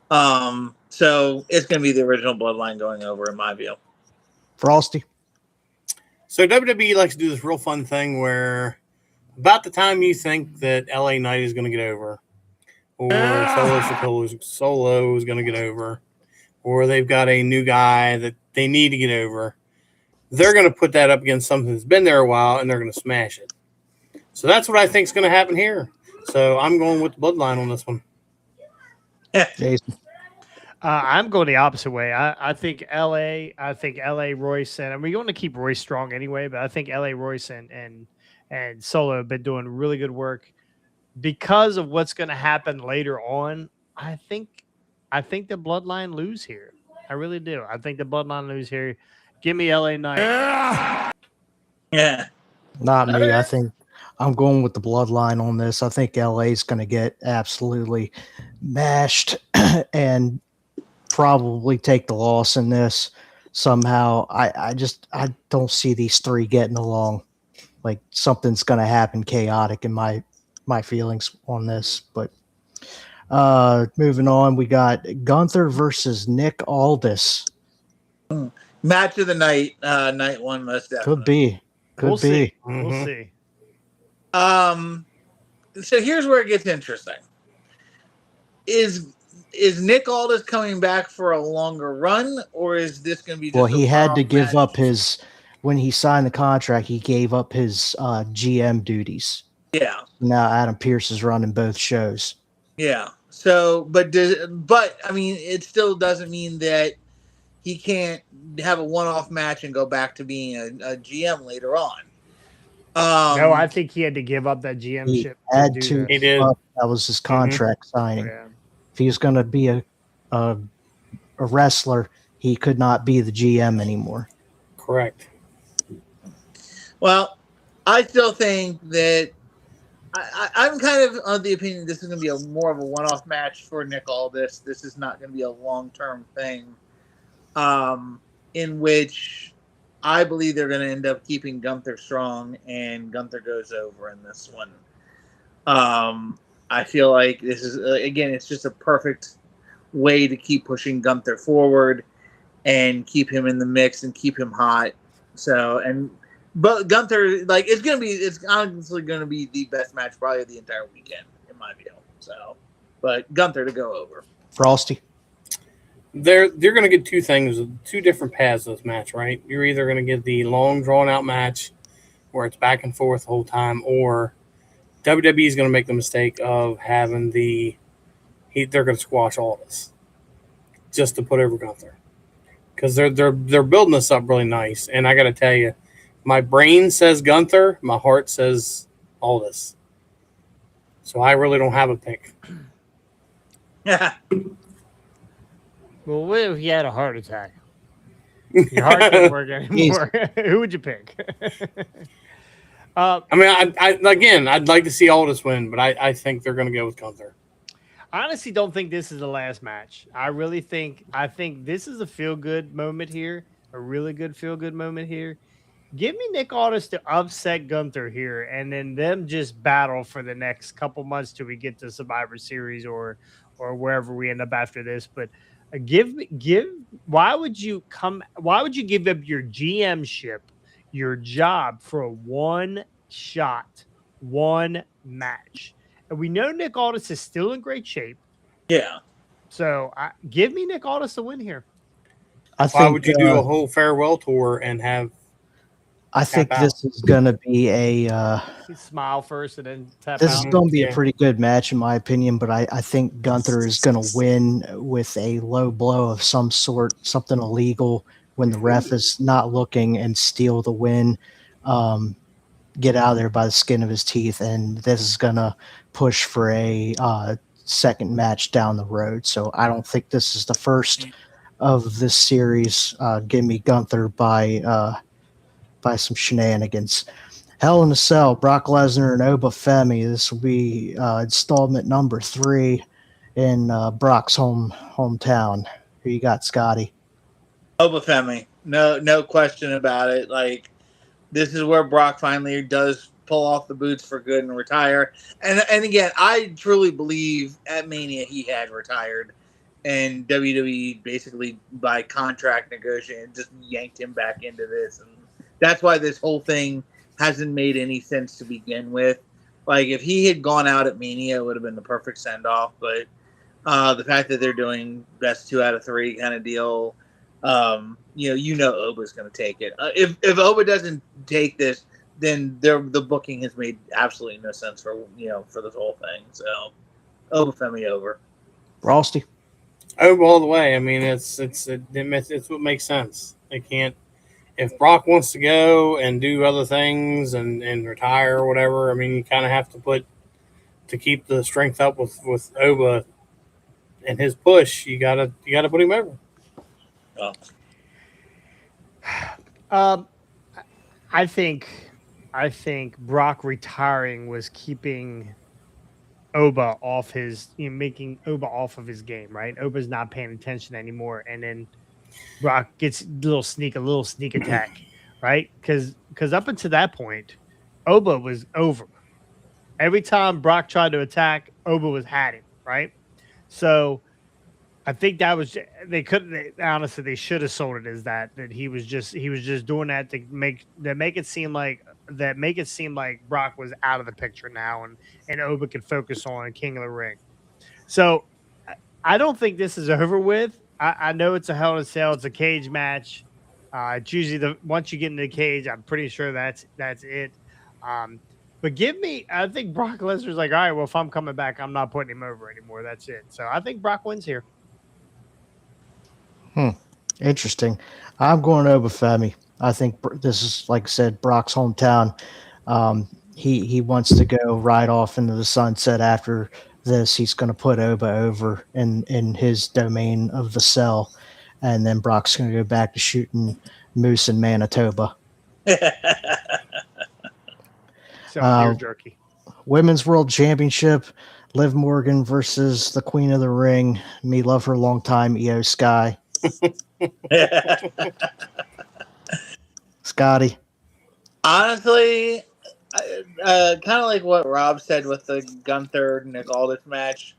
So it's going to be the original Bloodline going over, in my view. Frosty. So WWE likes to do this real fun thing where about the time you think that LA Knight is going to get over, or Solo is going to get over, or they've got a new guy that they need to get over, they're going to put that up against something that's been there a while, and they're going to smash it. So that's what I think is going to happen here. So I'm going with the Bloodline on this one. Jason. I'm going the opposite way. I think LA Royce, and we're going to keep Royce strong anyway, but I think LA Royce and Solo have been doing really good work because of what's going to happen later on. I think the Bloodline lose here. I really do. I think the Bloodline lose here. Give me LA Knight. Yeah. Not me. I think I'm going with the Bloodline on this. I think LA is going to get absolutely mashed and probably take the loss in this somehow. I don't see these three getting along. Like something's going to happen chaotic in my feelings on this. But moving on, we got Gunther versus Nick Aldis. Match of the night, night one, most definitely. Could be. Mm-hmm. We'll see. So here's where it gets interesting. Is Nick Aldis coming back for a longer run, or is this going to be just he had to give up his, when he signed the contract, he gave up his GM duties. Yeah. Now Adam Pearce is running both shows. Yeah. So, but I mean, it still doesn't mean that he can't have a one-off match and go back to being a GM later on. No, I think he had to give up that GM ship. He did. That was his contract signing. Yeah. If he was going to be a wrestler, he could not be the GM anymore. Correct. Well, I still think that I'm kind of of the opinion this is going to be more of a one-off match for Nick Aldis. This is not going to be a long-term thing, in which I believe they're going to end up keeping Gunther strong, and Gunther goes over in this one. I feel like this is again, it's just a perfect way to keep pushing Gunther forward and keep him in the mix and keep him hot. So but Gunther, like, it's honestly going to be the best match probably of the entire weekend in my view. So, but Gunther to go over. Frosty. You're going to get two things, two different paths of this match, right? You're either going to get the long, drawn-out match where it's back and forth the whole time, or WWE is going to make the mistake of having they're going to squash all this just to put over Gunther, because they're building this up really nice. And I got to tell you, my brain says Gunther, my heart says all this. So I really don't have a pick. Yeah. Well, what if you had a heart attack? Your heart doesn't work anymore. Who would you pick? I mean, I'd like to see Aldis win, but I think they're going to go with Gunther. I honestly don't think this is the last match. I think this is a feel-good moment here, a really good feel-good moment here. Give me Nick Aldis to upset Gunther here, and then them just battle for the next couple months till we get to Survivor Series or wherever we end up after this. But why would you give up your GM-ship, your job, for a one match? And we know Nick Aldis is still in great shape. Yeah. So give me Nick Aldis to win here. Why would you do a whole farewell tour and have? I think this is going to be a smile first and then tap this out. is going to be a pretty good match in my opinion, but I think Gunther is going to win with a low blow of some sort, something illegal when the ref is not looking, and steal the win. Get out of there by the skin of his teeth, and this is going to push for a second match down the road. So I don't think this is the first of this series. Give me Gunther by some shenanigans. Hell in a Cell, Brock Lesnar and Oba Femi. This will be installment number 3 in Brock's hometown. Who you got, Scotty? Oba Femi. No question about it. Like, this is where Brock finally does pull off the boots for good and retire. And again, I truly believe at Mania he had retired, and WWE basically by contract negotiation just yanked him back into this, and that's why this whole thing hasn't made any sense to begin with. Like, if he had gone out at Mania, it would have been the perfect send-off. But the fact that they're doing best 2 out of 3 kind of deal, Oba's going to take it. If Oba doesn't take this, then the booking has made absolutely no sense for this whole thing. So, Oba Femi over. Frosty. Oba all the way. I mean, it's what makes sense. They can't. If Brock wants to go and do other things and retire or whatever, I mean, you kind of have to keep the strength up with Oba and his push. You gotta put him over. I think Brock retiring was keeping Oba off making Oba off of his game, right? Oba's not paying attention anymore, and then Brock gets a little sneak attack, right? Because up until that point, Oba was over. Every time Brock tried to attack, Oba had him, right? So I think that was honestly they should have sold it as that he was just doing that to make it seem like Brock was out of the picture now, and Oba could focus on King of the Ring. So I don't think this is over with. I know it's a Hell in a Cell. It's a cage match. It's usually once you get into the cage, I'm pretty sure that's it. But I think Brock Lesnar's like, all right, well, if I'm coming back, I'm not putting him over anymore. That's it. So I think Brock wins here. Interesting. I'm going Oba Femi. I think this is, like I said, Brock's hometown. He wants to go right off into the sunset after this. He's going to put Oba over in his domain of the cell, and then Brock's going to go back to shooting moose in Manitoba. Deer jerky. Women's World Championship, Liv Morgan versus the Queen of the Ring. Me love her long time, Io Sky. Scotty. Honestly, kind of like what Rob said with the Gunther Nick Aldis match.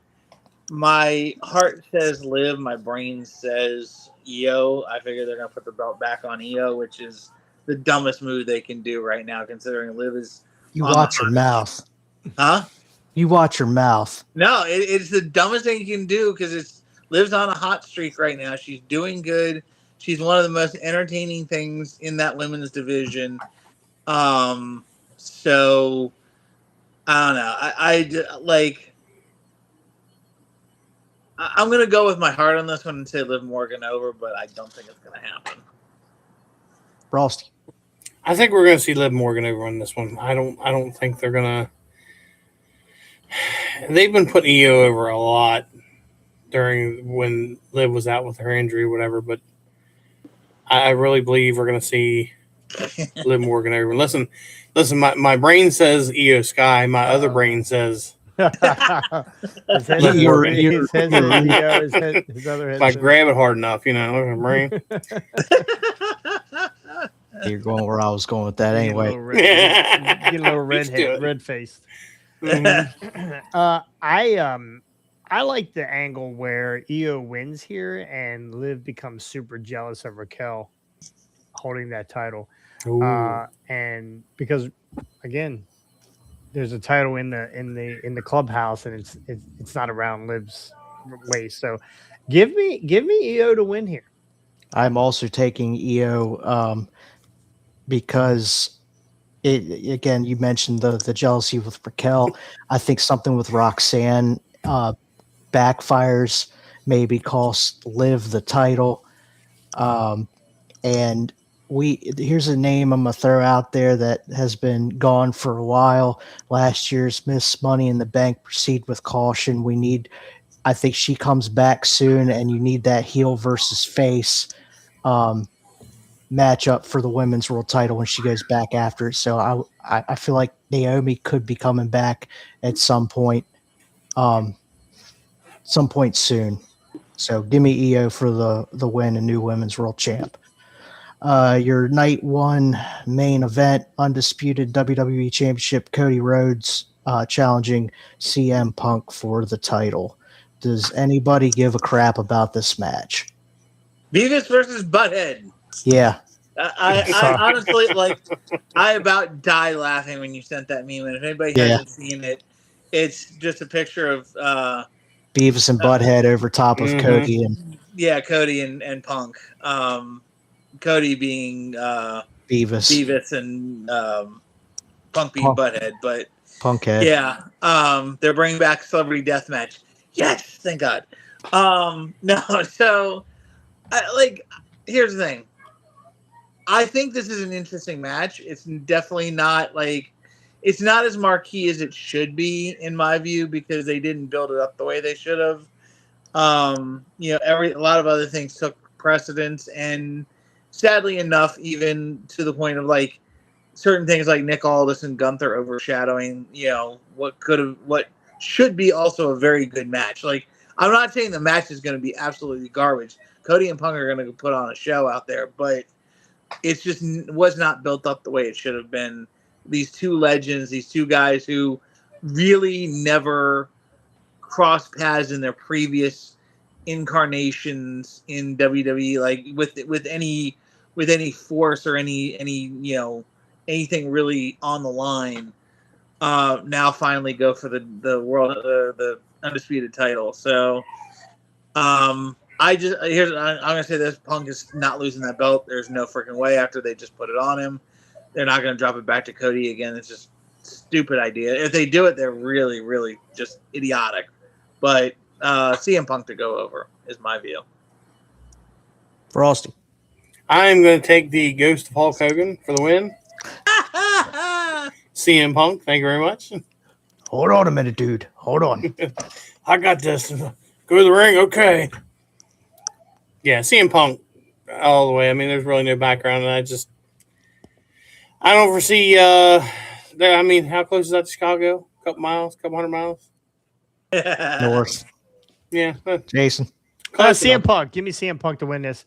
My heart says Liv, my brain says Io. I figure they're gonna put the belt back on Io, which is the dumbest move they can do right now, considering Liv is. You watch your mouth. Huh? You watch your mouth. No, it's the dumbest thing you can do because it's Liv's on a hot streak right now. She's doing good. She's one of the most entertaining things in that women's division. So I don't know. I'm gonna go with my heart on this one and say Liv Morgan over, but I don't think it's gonna happen. Frosty. I think we're gonna see Liv Morgan over on this one. I don't think they're gonna. They've been putting Io over a lot during when Liv was out with her injury or whatever, but I really believe we're gonna see Liv Morgan over. Listen, my brain says Io Sky, my other brain says His head Liv says Morgan. Io, his head says Io, his other head if I says- grab it hard enough, look at my brain. You're going where I was going with that anyway. Get a little Let's do it. red faced. Mhm. I like the angle where Io wins here and Liv becomes super jealous of Raquel holding that title. Ooh. And because again, there's a title in the clubhouse and it's not around Liv's waist. So give me Io to win here. I'm also taking Io because again, you mentioned the jealousy with Raquel. I think something with Roxanne backfires, maybe cost Liv the title. And here's a name I'm gonna throw out there that has been gone for a while. Last year's Miss Money in the Bank. Proceed with caution. I think she comes back soon, and you need that heel versus face matchup for the women's world title when she goes back after it. So I feel like Naomi could be coming back at some point soon. So give me Io for the win and new women's world champ. Your night one main event, undisputed WWE Championship, Cody Rhodes challenging CM Punk for the title. Does anybody give a crap about this match? Beavis versus Butthead. Yeah. I honestly, I about died laughing when you sent that meme. And if anybody hasn't seen it, it's just a picture of Beavis and Butthead over top of Cody Cody and Punk. Cody being Beavis and Punk being Butthead, but Punkhead. Yeah, they're bringing back Celebrity Deathmatch. Yes, thank God. No, so here's the thing. I think this is an interesting match. It's definitely not it's not as marquee as it should be in my view because they didn't build it up the way they should have. A lot of other things took precedence, and sadly enough, even to the point of certain things like Nick Aldis and Gunther overshadowing, what should be also a very good match. I'm not saying the match is going to be absolutely garbage. Cody and Punk are going to put on a show out there, but it's just was not built up the way it should have been. These two legends, these two guys who really never crossed paths in their previous incarnations in WWE, with any force or anything really on the line. Now finally go for the world the undisputed title. So I'm gonna say this: Punk is not losing that belt. There's no freaking way after they just put it on him. They're not gonna drop it back to Cody again. It's just stupid idea. If they do it, they're really, really just idiotic. But CM Punk to go over is my view. Frosty. I'm going to take the Ghost of Hulk Hogan for the win. CM Punk, thank you very much. Hold on a minute, dude. Hold on. I got this. Go to the ring, okay. Yeah, CM Punk all the way. I mean, there's really no background, and I don't foresee. How close is that to Chicago? A couple hundred miles. North. Yeah. Jason. CM Punk. Give me CM Punk to win this.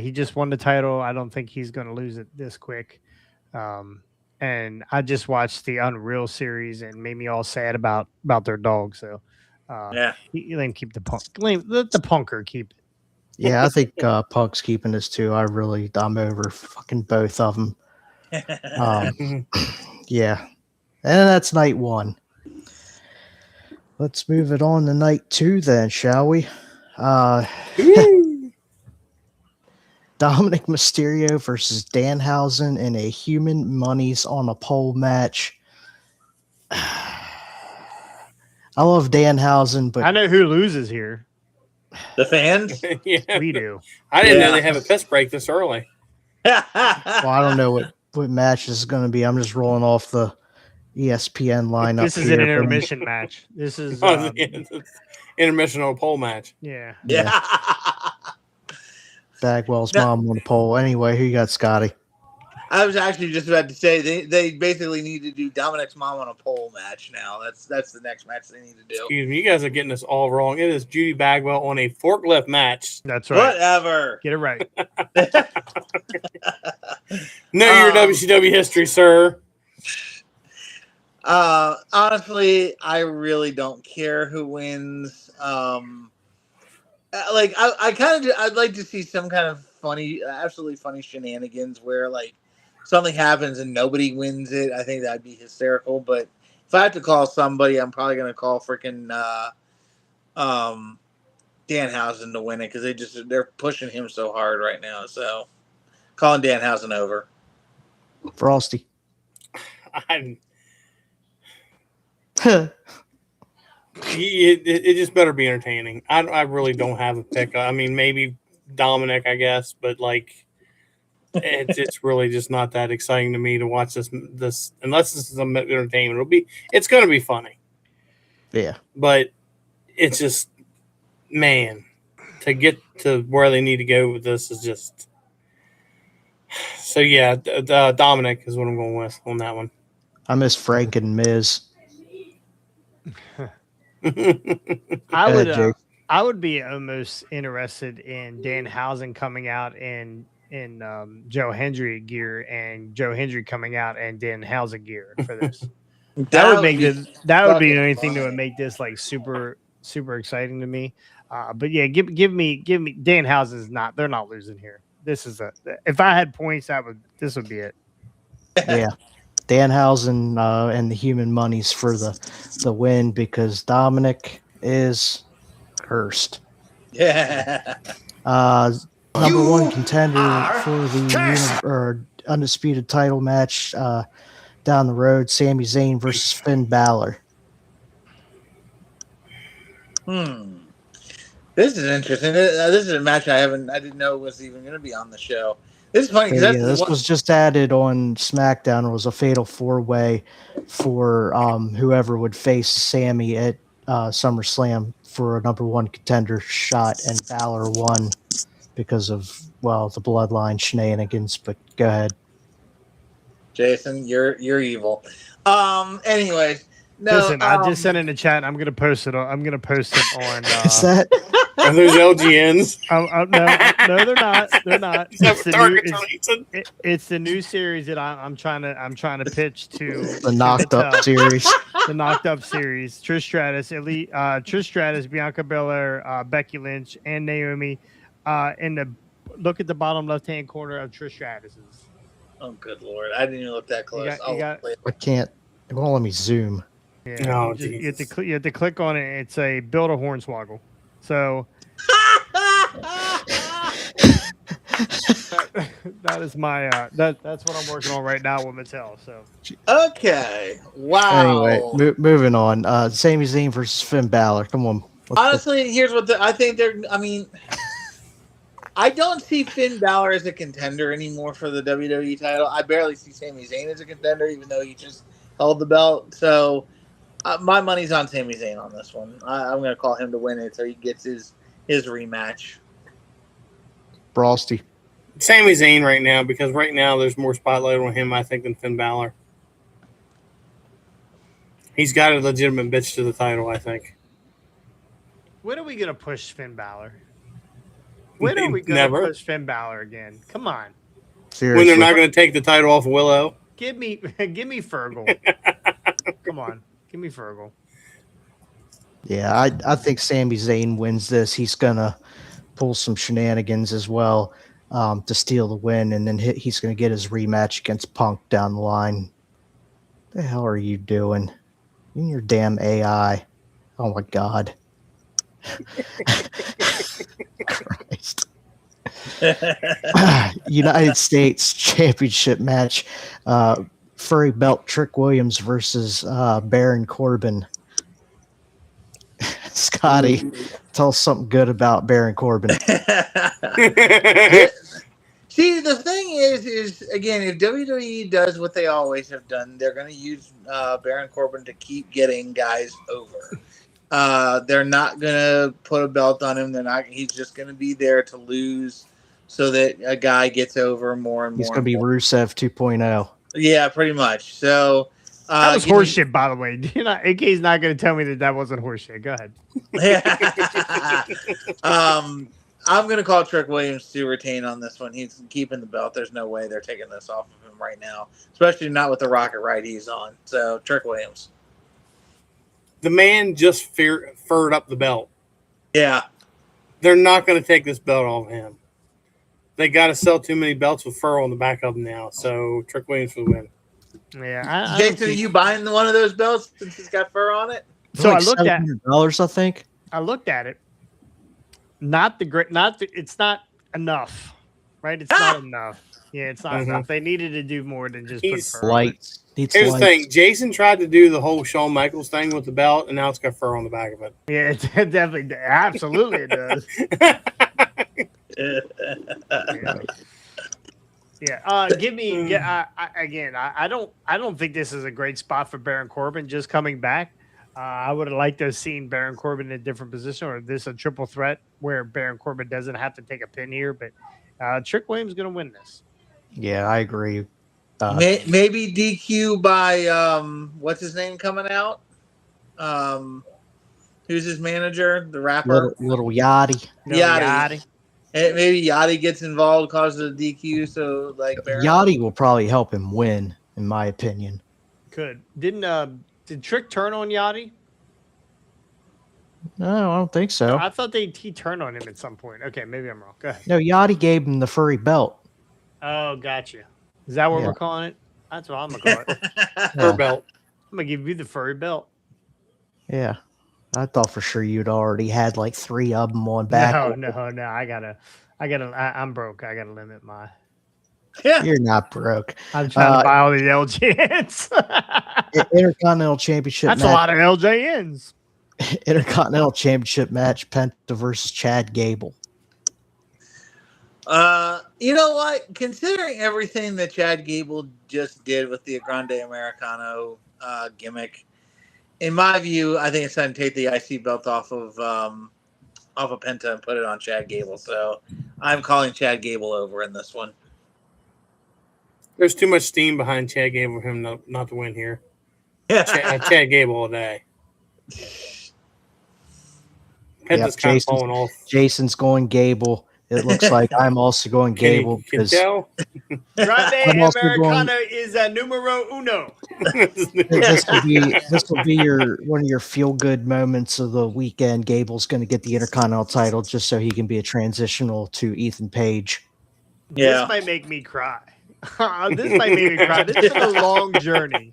He just won the title. I don't think he's going to lose it this quick. And I just watched the Unreal series and made me all sad about their dog. So let him keep the Punk. Let the Punker keep it. Yeah, I think Punk's keeping this too. I'm over fucking both of them. Yeah. And that's night 1. Let's move it on to night 2 then, shall we? Dominic Mysterio versus Danhausen in a human monies on a pole match. I love Danhausen, but I know who loses here. The fans? Yeah. We do. I didn't know they have a piss break this early. well, I don't know what match this is going to be. I'm just rolling off the ESPN lineup. This is an intermission match. This is intermission on a pole match. Yeah. Bagwell's mom on the pole. Anyway, who you got, Scotty? I was actually just about to say they basically need to do Dominic's mom on a pole match now. That's the next match they need to do. Excuse me, you guys are getting this all wrong. It is Judy Bagwell on a forklift match. That's right. Whatever. Get it right. Know your WCW history, sir. Honestly, I really don't care who wins. I'd like to see some kind of funny, absolutely funny shenanigans where like something happens and nobody wins it. I think that'd be hysterical. But if I have to call somebody, I'm probably gonna call freaking Danhausen to win it because they're pushing him so hard right now. So calling Danhausen over. Frosty. It just better be entertaining. I really don't have a pick. I mean, maybe Dominic, I guess, but like, it's really just not that exciting to me to watch this unless this is some entertainment. It's going to be funny. Yeah, but it's just, man, to get to where they need to go with this is just. So yeah, Dominic is what I'm going with on that one. I miss Frank and Miz. I would be almost interested in Danhausen coming out in Joe Hendry gear and Joe Hendry coming out in Danhausen gear for this. that would be the only thing that would make this like super exciting to me. But yeah, give me Danhausen's not. They're not losing here. If I had points, this would be it. Yeah. Danhausen and the human monies for the win because Dominic is cursed. Yeah. Number 1 contender for the undisputed title match down the road, Sami Zayn versus Finn Balor. This is interesting. This is a match I didn't know was even going to be on the show. This is funny because this was just added on SmackDown. It was a fatal 4-way for whoever would face Sammy at SummerSlam for a number 1 contender shot, and Balor won because of the bloodline shenanigans. But go ahead, Jason. You're evil. Anyways, no. Listen, I just sent in the chat. I'm gonna post it on. I'm gonna post it on. Is that? Are those LGNs? No, they're not. They're not. It's the new series that I'm trying to pitch to the Knocked Up series. The Knocked Up series. Trish Stratus, Elite, Trish Stratus, Bianca Belair, Becky Lynch, and Naomi. Look at the bottom left-hand corner of Trish Stratus's. Oh, good Lord! I didn't even look that close. I can't. It won't let me zoom. Yeah, you have to click on it. It's a build a hornswoggle. So that is my that's what I'm working on right now with Mattel. So okay, wow. Anyway, moving on. Sami Zayn versus Finn Balor. Come on. Honestly, here's what I think they're. I mean, I don't see Finn Balor as a contender anymore for the WWE title. I barely see Sami Zayn as a contender, even though he just held the belt. So my money's on Sami Zayn on this one. I'm going to call him to win it so he gets his rematch. Frosty. Sami Zayn right now, because right now there's more spotlight on him, I think, than Finn Balor. He's got a legitimate bitch to the title, I think. When are we gonna push Finn Balor? When are we gonna Never. push Finn Balor again? Come on. Seriously. When they're not going to take the title off of Willow. Give me Fergal. Come on. Give me Fergal. Yeah, I think Sami Zayn wins this. He's gonna pull some shenanigans as well to steal the win, and then he's gonna get his rematch against Punk down the line. The hell are you doing? You and your damn AI. Oh my god. Christ. United States Championship match. Furry belt Trick Williams versus Baron Corbin. Scotty, tell us something good about Baron Corbin. See, the thing is again, if WWE does what they always have done, they're going to use Baron Corbin to keep getting guys over. They're not going to put a belt on him. He's just going to be there to lose so that a guy gets over more and more. He's going to be Rusev 2.0. Yeah, pretty much. So that was horseshit, by the way. AK's not going to tell me that wasn't horseshit. Go ahead. I'm going to call Trick Williams to retain on this one. He's keeping the belt. There's no way they're taking this off of him right now, especially not with the rocket ride he's on. So Trick Williams. The man just furred up the belt. Yeah. They're not going to take this belt off him. They got to sell too many belts with fur on the back of them now. So Trick Williams for the win. Yeah. Jason, are you buying one of those belts since it's got fur on it? So like I looked at $700, I think. I looked at it. It's not enough, right? It's not enough. Yeah, it's not enough. They needed to do more than just put fur. Lights. Here's the thing. Jason tried to do the whole Shawn Michaels thing with the belt, and now it's got fur on the back of it. Yeah, it definitely, absolutely, it does. Yeah. Give me. Yeah. I don't think this is a great spot for Baron Corbin just coming back. I would have liked to have seen Baron Corbin in a different position, or this a triple threat where Baron Corbin doesn't have to take a pin here. But Trick Williams is going to win this. Yeah, I agree. Maybe DQ by what's his name coming out? Who's his manager? The rapper, little Yachty. Yachty. Maybe Yachty gets involved, causes a DQ. So like Yachty will probably help him win, in my opinion. Did Trick turn on Yachty? No, I don't think so. I thought he turned on him at some point. Okay, maybe I'm wrong. Go ahead. No, Yachty gave him the furry belt. Oh, gotcha. Is that what we're calling it? That's what I'm gonna call it. Fur belt. I'm gonna give you the furry belt. Yeah, I thought for sure you'd already had like 3 of them on back. No. I'm broke. I gotta limit my. Yeah. You're not broke. I'm trying to buy all these LJNs. Intercontinental Championship. That's a lot of LJNs. Intercontinental Championship match: Penta versus Chad Gable. You know what? Considering everything that Chad Gable just did with the Grande Americano gimmick, in my view, I think it's time to take the IC belt off of Penta and put it on Chad Gable. So I'm calling Chad Gable over in this one. There's too much steam behind Chad Gable for him not to win here. Yeah. Chad Gable all day. Penta's kind of falling off. Jason's going Gable. It looks like I'm also going Gable because Grande Americano is a numero uno. this will be one of your feel good moments of the weekend. Gable's going to get the Intercontinental title just so he can be a transitional to Ethan Page. Yeah. This might make me cry. This might make me cry. This has been a long journey.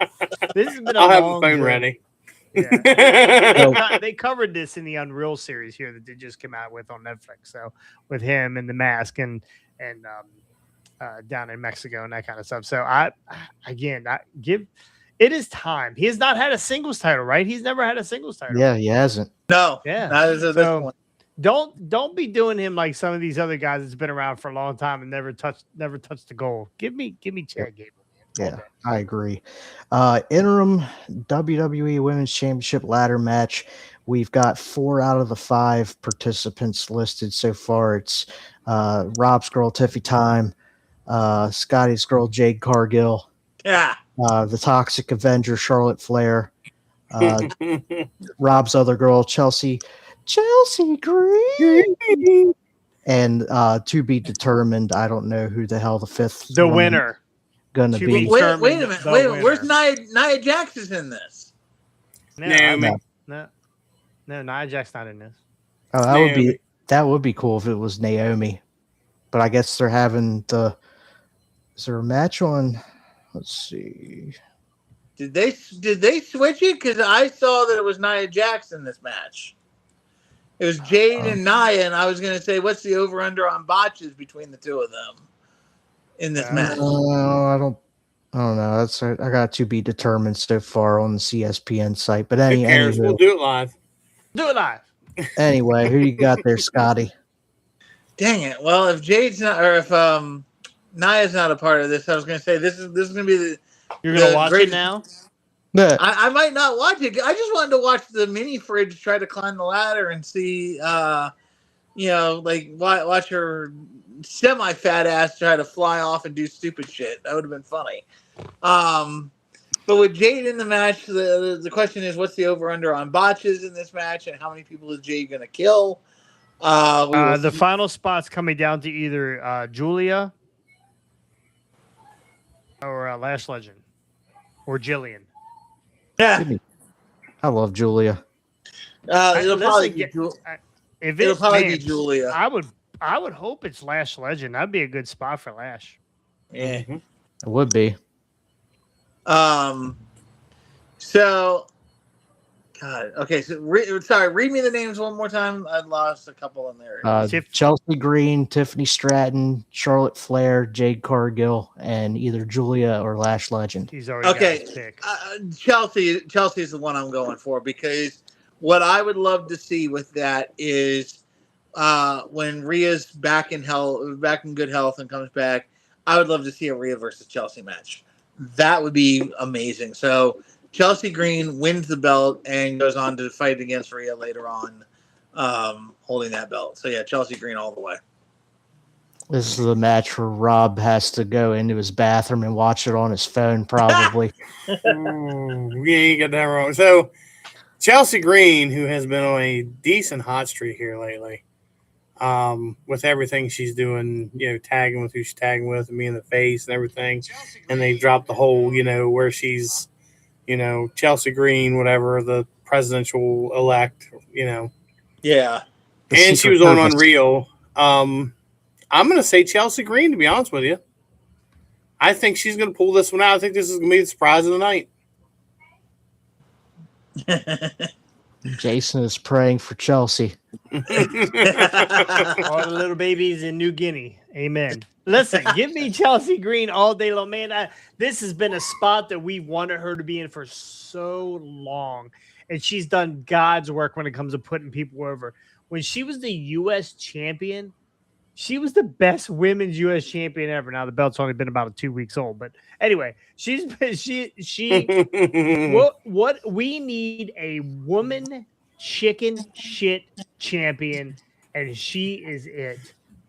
This has been a I'll have long the phone journey. ready. Yeah. They covered this in the Unreal series here that they just came out with on Netflix. So with him and the mask and down in Mexico and that kind of stuff. So it is time. He has not had a singles title, right? He's never had a singles title. Yeah, he hasn't. No. Yeah. Not as of this point. Don't be doing him like some of these other guys that's been around for a long time and never touched the goal. Give me Chad Gable. Yeah, I agree. Interim WWE Women's Championship ladder match. We've got 4 out of the 5 participants listed so far. It's Rob's girl Tiffy Time, Scotty's girl Jade Cargill, Yeah. the Toxic Avenger Charlotte Flair, Rob's other girl, Chelsea Green. And to be determined, I don't know who the hell the fifth The woman winner. gonna To be. be- Wait a determined minute. the Wait a minute. Where's winner. Nia Jax in this? No, Naomi. no, Nia Jax's not in this. Oh, Naomi. that would be cool if it was Naomi. But I guess they're having is there a match on? Let's see. Did they switch it? Because I saw that it was Nia Jax in this match. It was Jade and Nia, and I was going to say, what's the over/under on botches between the two of them in this match? I don't know. I got to be determined so far on the CSPN site. But Who cares? We'll do it live. Do it live. Anyway, who you got there, Scotty? Dang it! Well, if Jade's not, or if Nia's not a part of this, I was going to say this is going to be the. You're going to the watch greatest- it now? I might not watch it. I just wanted to watch the mini fridge try to climb the ladder and see, like watch her semi-fat ass try to fly off and do stupid shit. That would have been funny. But with Jade in the match, the question is, what's the over/under on botches in this match, and how many people is Jade going to kill? The final spot's coming down to either Julia or Lash Legend or Jillian. Yeah, I love Julia. it'll probably be If it'll it's probably be Vince, Julia. I would hope it's Lash Legend. That'd be a good spot for Lash. Yeah. It would be. So, God. Okay. So, read me the names one more time. I lost a couple in there. Chelsea Green, Tiffany Stratton, Charlotte Flair, Jade Cargill, and either Julia or Lash Legend. He's already got his pick. Chelsea's the one I'm going for, because what I would love to see with that is when Rhea's back in good health and comes back, I would love to see a Rhea versus Chelsea match. That would be amazing. So Chelsea Green wins the belt and goes on to fight against Rhea later on, holding that belt. So yeah, Chelsea Green all the way. This is the match where Rob has to go into his bathroom and watch it on his phone, probably. We ain't got that wrong. So Chelsea Green, who has been on a decent hot streak here lately, with everything she's doing, tagging with who she's tagging with, and me in the face and everything. And they dropped the whole, where she's, Chelsea Green, whatever, the presidential elect, Yeah. And she was on Unreal. I'm going to say Chelsea Green, to be honest with you. I think she's going to pull this one out. I think this is going to be the surprise of the night. Jason is praying for Chelsea. All the little babies in New Guinea. Amen. Listen, give me Chelsea Green all day long. Man, this has been a spot that we wanted her to be in for so long. And she's done God's work when it comes to putting people over. When she was the U.S. champion, she was the best women's U.S. champion ever. Now, the belt's only been about 2 weeks old. But anyway, what we need a woman chicken shit champion, and she is it.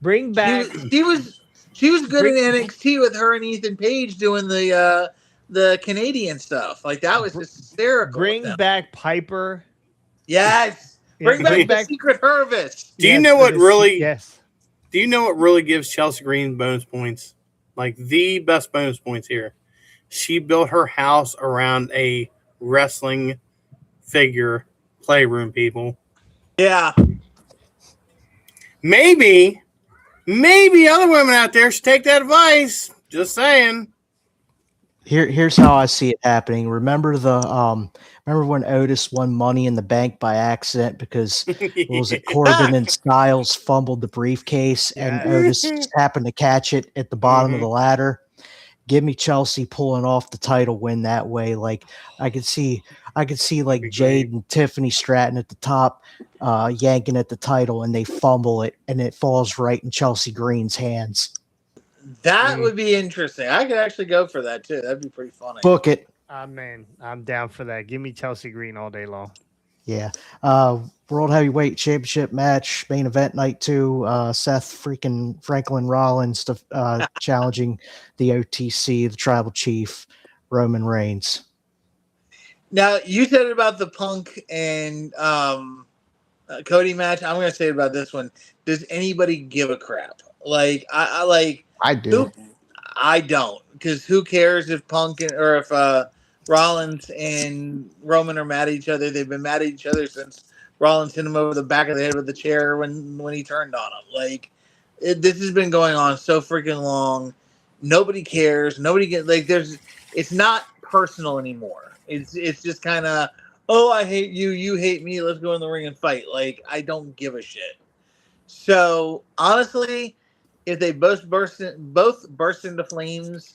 Bring back. She was good in NXT with her and Ethan Page doing the Canadian stuff. Like, that was hysterical. Bring back Piper. Yes. Bring back the Secret Harvest. Do you know what really? Yes. Do you know what really gives Chelsea Green bonus points? Like, the best bonus points here. She built her house around a wrestling figure playroom, people. Yeah. Maybe other women out there should take that advice. Just saying. Here's how I see it happening. Remember when Otis won Money in the Bank by accident because Corbin and Styles fumbled the briefcase and Otis happened to catch it at the bottom of the ladder? Give me Chelsea pulling off the title win that way. Like, I could see like Jade and Tiffany Stratton at the top, yanking at the title, and they fumble it, and it falls right in Chelsea Green's hands. That would be interesting. I could actually go for that too. That'd be pretty funny. Book it. Man, I'm down for that. Give me Chelsea Green all day long. Yeah. World Heavyweight Championship match, main event night 2. Seth freaking Franklin Rollins challenging the OTC, the Tribal Chief, Roman Reigns. Now you said it about the Punk and Cody match. I'm gonna say it about this one. Does anybody give a crap? Like I like. I do. I don't, because who cares if Punk or if Rollins and Roman are mad at each other? They've been mad at each other since Rollins hit him over the back of the head with the chair when he turned on him. Like this has been going on so freaking long. Nobody cares. Nobody get like there's. It's not personal anymore. It's just kind of, oh, I hate you, you hate me. Let's go in the ring and fight. Like I don't give a shit. So honestly, if they both burst into flames,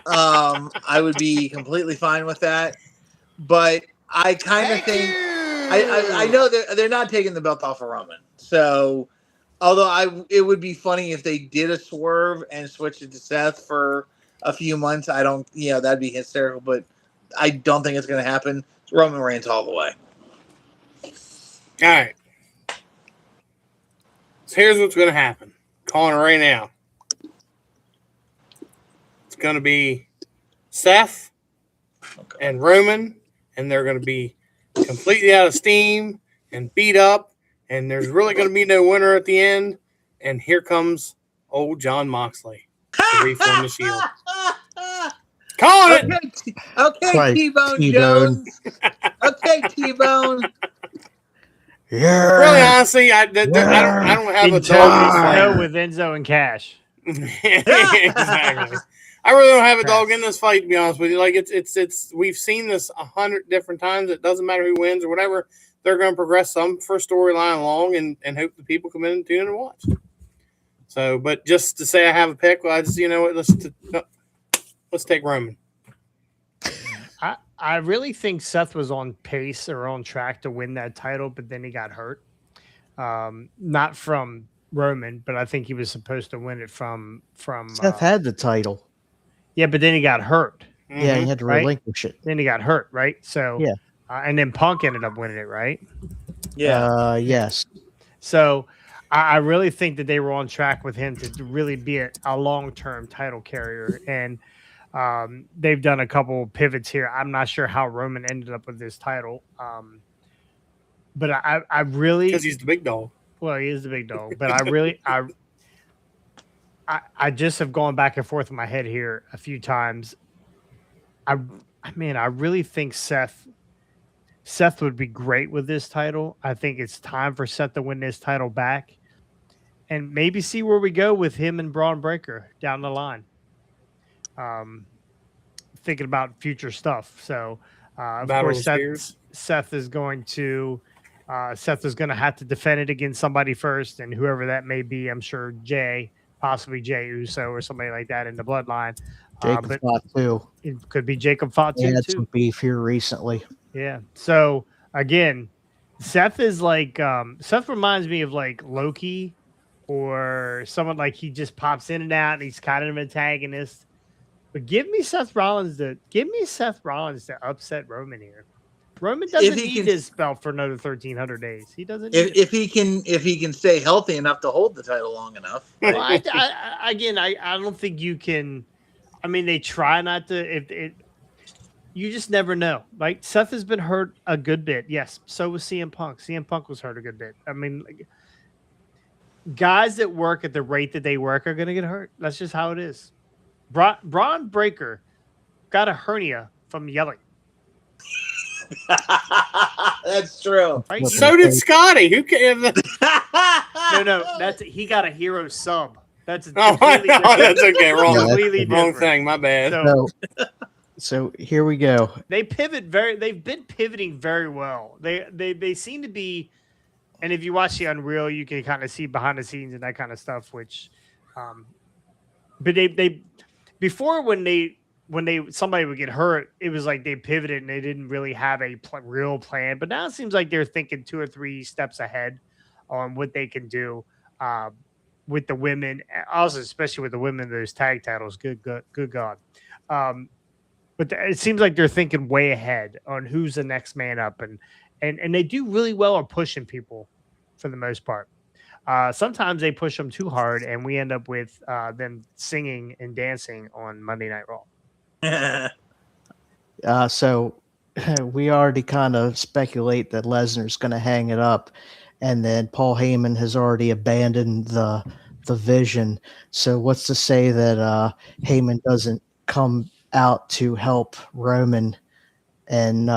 I would be completely fine with that. But I kind of think I know they're not taking the belt off of Roman. So although it would be funny if they did a swerve and switched it to Seth for a few months. I don't, that'd be hysterical. But I don't think it's going to happen. Roman Reigns all the way. All right. So here's what's going to happen. Calling it right now. It's going to be Seth and Roman, and they're going to be completely out of steam and beat up, and there's really going to be no winner at the end. And here comes old John Moxley to reform the Shield. Calling it. Okay, Right, T-Bone T-Bone. Jones. Okay, T-Bone. Yeah. Really, honestly, I don't have a dog in this fight. with Enzo and Cash. Exactly. I really don't have a dog in this fight, to be honest with you. Like it's we've seen this 100 different times. It doesn't matter who wins or whatever. They're going to progress some for storyline along and hope the people come in and tune in and watch. So, but just to say I have a pick, well, I just let's take Roman. I really think Seth was on pace or on track to win that title, but then he got hurt. Not from Roman, but I think he was supposed to win it from Seth had the title. Yeah, but then he got hurt. Yeah, he had to relinquish it. Then he got hurt, right? So yeah, and then Punk ended up winning it, right? Yeah. Yes. So I really think that they were on track with him to really be a long-term title carrier, and they've done a couple pivots here. I'm not sure how Roman ended up with this title, but I really, because he's the big dog. Well, he is the big dog, but I just have gone back and forth in my head here a few times. I really think Seth would be great with this title. I think it's time for Seth to win this title back and maybe see where we go with him and Braun Breaker down the line. Thinking about future stuff. So, of course, Seth is going to have to defend it against somebody first, and whoever that may be, I'm sure possibly Jey Uso or somebody like that in the bloodline. Jacob Fatu. It could be Jacob Fatu He had too. some beef here recently. Yeah. So again, Seth is like Seth reminds me of like Loki or someone like he just pops in and out and he's kind of an antagonist. But give me Seth Rollins to upset Roman here. Roman doesn't need this belt for another 1,300 days. He doesn't. If he can stay healthy enough to hold the title long enough. Well, I don't think you can. I mean, they try not to. You just never know. Like Seth has been hurt a good bit. Yes, so was CM Punk. CM Punk was hurt a good bit. I mean, guys that work at the rate that they work are going to get hurt. That's just how it is. Braun Breaker got a hernia from yelling. That's true. Right? So did Scotty. Who cares? No. He got a hero sub. That's that's okay. Wrong thing. My bad. So here we go. They've been pivoting very well. They seem to be, and if you watch the Unreal, you can kind of see behind the scenes and that kind of stuff. Which, but they before when somebody would get hurt, it was like they pivoted and they didn't really have a real plan. But now it seems like they're thinking 2 or 3 steps ahead on what they can do with the women, also especially with the women, those tag titles. Good God. But it seems like they're thinking way ahead on who's the next man up, and they do really well at pushing people for the most part. Sometimes they push them too hard, and we end up with them singing and dancing on Monday Night Raw. So we already kind of speculate that Lesnar's going to hang it up, and then Paul Heyman has already abandoned the vision. So what's to say that Heyman doesn't come out to help Roman, and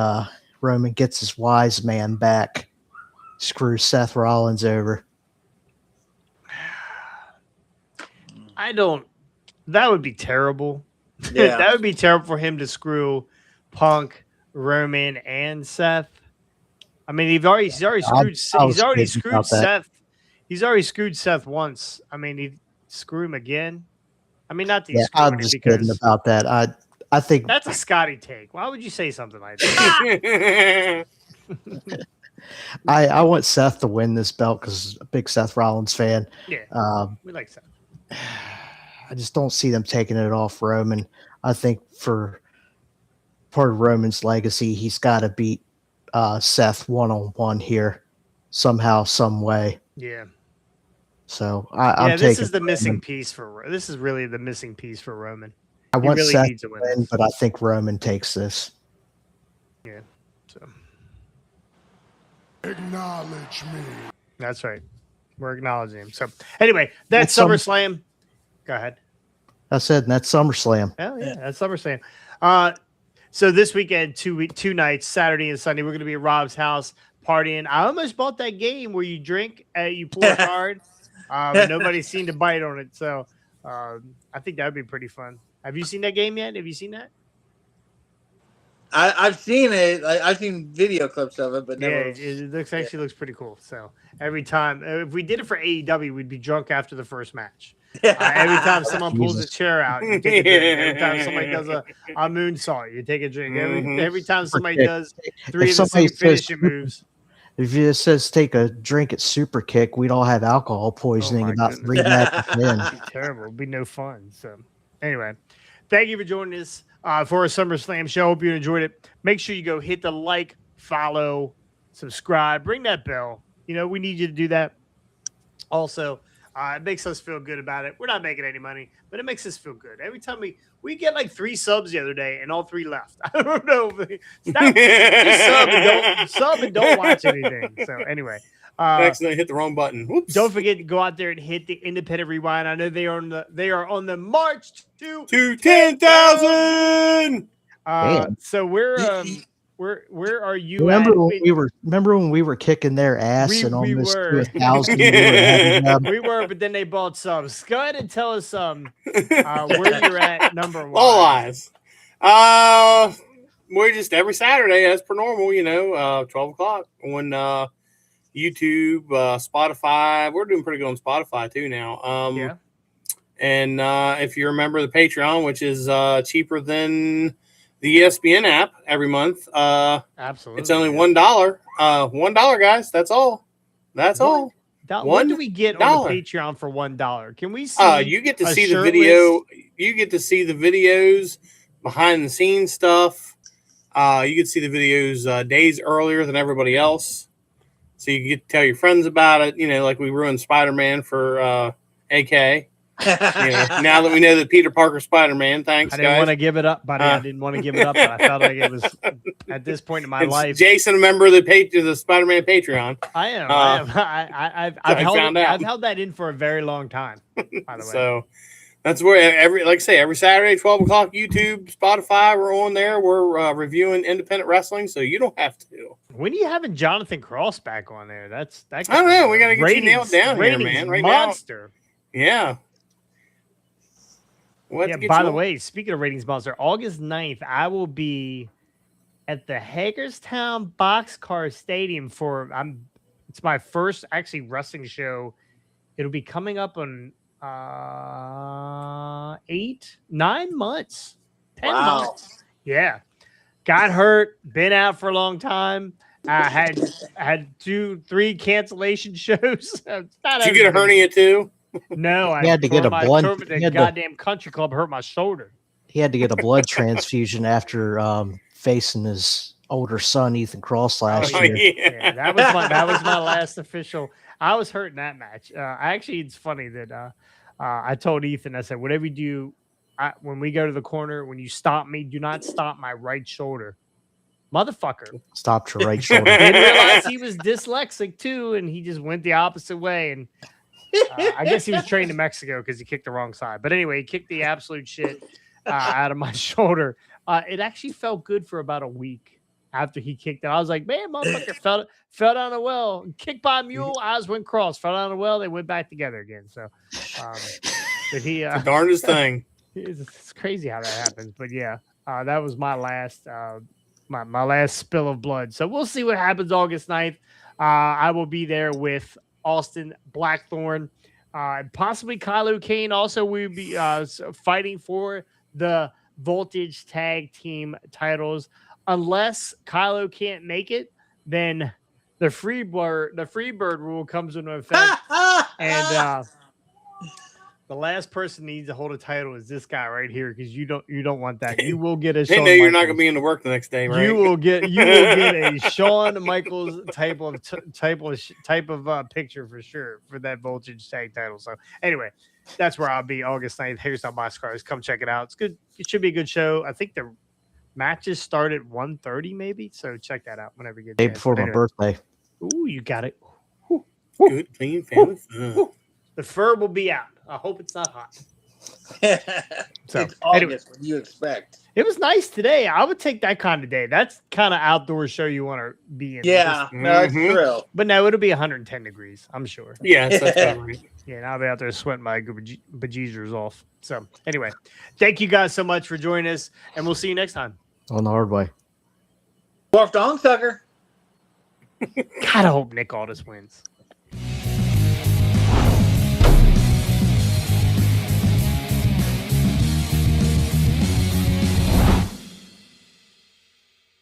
Roman gets his wise man back, screw Seth Rollins over? That would be terrible. Yeah. That would be terrible for him to screw Punk, Roman, and Seth. I mean, he's already screwed Seth. He's already screwed Seth once. I mean, he'd screw him again. I mean, not that he's screwing I'm him just because kidding about that. I think that's a Scotty take. Why would you say something like that? I want Seth to win this belt because I'm a big Seth Rollins fan. Yeah, we like Seth. I just don't see them taking it off Roman. I think for part of Roman's legacy, he's got to beat Seth one-on-one here somehow, some way. Yeah. So I'm this taking is the Roman. missing piece for. This is really the missing piece for Roman. I want really Seth needs to to win win, this. but I think Roman takes this. Yeah. So Acknowledge me. that's right. We're acknowledging him. So anyway, that's That's SummerSlam. Go ahead. I said, and that's SummerSlam. Hell yeah, that's SummerSlam. So this weekend, two nights, Saturday and Sunday, we're going to be at Rob's house partying. I almost bought that game where you drink, you pull a card. Nobody seemed to bite on it, so I think that would be pretty fun. Have you seen that game yet? Have you seen that? I've seen it. I've seen video clips of it, but never. Yeah, it actually looks pretty cool. So every time, if we did it for AEW, we'd be drunk after the first match. Every time someone pulls a chair out, you take a drink. Every time somebody does a moonsault, you take a drink. Every time somebody does three of the same finishing moves. If it says take a drink at Super Kick, we'd all have alcohol poisoning about 3 matches in. It'd be terrible. It'd be no fun. So anyway, thank you for joining us for a SummerSlam show. Hope you enjoyed it. Make sure you go hit the like, follow, subscribe, ring that bell. You know, we need you to do that. Also, it makes us feel good about it. We're not making any money, but it makes us feel good. Every time we get like 3 subs the other day, and all 3 left. I don't know. Stop, just sub and don't watch anything. So anyway, accidentally hit the wrong button. Whoops. Don't forget to go out there and hit the independent rewind. I know they are on the march to 10,000. So where are you? Remember at? when we were kicking their ass We and almost were. 1,000? We were, but then they bought subs. Go ahead and tell us where you're at number one. All eyes. We're just every Saturday as per normal, 12 o'clock on YouTube, Spotify. We're doing pretty good on Spotify too now. Yeah. And if you remember the Patreon, which is cheaper than the ESPN app every month, Absolutely, it's only $1. $1, guys. That's all. That's all. What do we get on the Patreon for $1? Can we see? You get to see the video. You get to see the videos, behind the scenes stuff. You get to see the videos days earlier than everybody else, so you can get to tell your friends about it. Like we ruined Spider-Man for AK. Now that we know that Peter Parker Spider-Man, thanks, I didn't guys. want to give it up, buddy. I didn't want to give it up, but I felt like it was at this point in my life. Jason, a member of the Spider-Man Patreon. I am. I've held that in for a very long time. By the way, so that's where every Saturday, 12 o'clock, YouTube, Spotify, we're on there. We're reviewing independent wrestling, so you don't have to. When are you having Jonathan Cross back on there? I don't know. We got to get you nailed down here, man. Right monster. Now. Yeah. By the way, speaking of ratings monster, August 9th, I will be at the Hagerstown Boxcar Stadium it's my first actually wrestling show. It'll be coming up on 9 months. 10 months. Yeah. Got hurt, been out for a long time. I had 2-3 cancellation shows. Did you get a hernia too? No, he had to get a blood. The goddamn country club hurt my shoulder. He had to get a blood transfusion after facing his older son Ethan Cross last year. Yeah, that was my last official. I was hurt in that match. It's funny that I told Ethan, I said, whatever you do, when we go to the corner, when you stop me, do not stop my right shoulder. motherfucker. Stopped your right shoulder. Didn't realize he was dyslexic too, and he just went the opposite way. And I guess he was trained in Mexico because he kicked the wrong side. But anyway, he kicked the absolute shit out of my shoulder. It actually felt good for about a week after he kicked it. I was like, man, motherfucker fell down the well, kicked by a mule, eyes went cross, fell down the well, they went back together again. So, but he the darndest thing. It's crazy how that happens. But yeah, that was my last my last spill of blood. So we'll see what happens August 9th. I will be there with Austin Blackthorn, possibly Kylo Kane. Also, we'll be fighting for the Voltage Tag Team titles. Unless Kylo can't make it, then the Freebird rule comes into effect, and the last person needs to hold a title is this guy right here, because you don't want that. You will get a. They know you're not going to be into work the next day, right? You will get a Shawn Michaels type of picture for sure for that Voltage Tag title. So anyway, that's where I'll be August 9th. Here's on my scars. Come check it out. It's good. It should be a good show. I think the matches start at 1:30 maybe. So check that out whenever you get day before my birthday. Ooh, you got it. Good, clean family. The fur will be out. I hope it's not hot. So it's August. Anyway, What do you expect? it was nice today. I would take that kind of day. That's kind of outdoor show you want to be in. Yeah, no, it's true. But no, it'll be 110 degrees, I'm sure. Yes, that's about right. Yeah, and I'll be out there sweating my bejeezers off. So anyway, thank you guys so much for joining us, and we'll see you next time. On the hard way. Dwarf Dong Sucker. God, I hope Nick Aldis wins.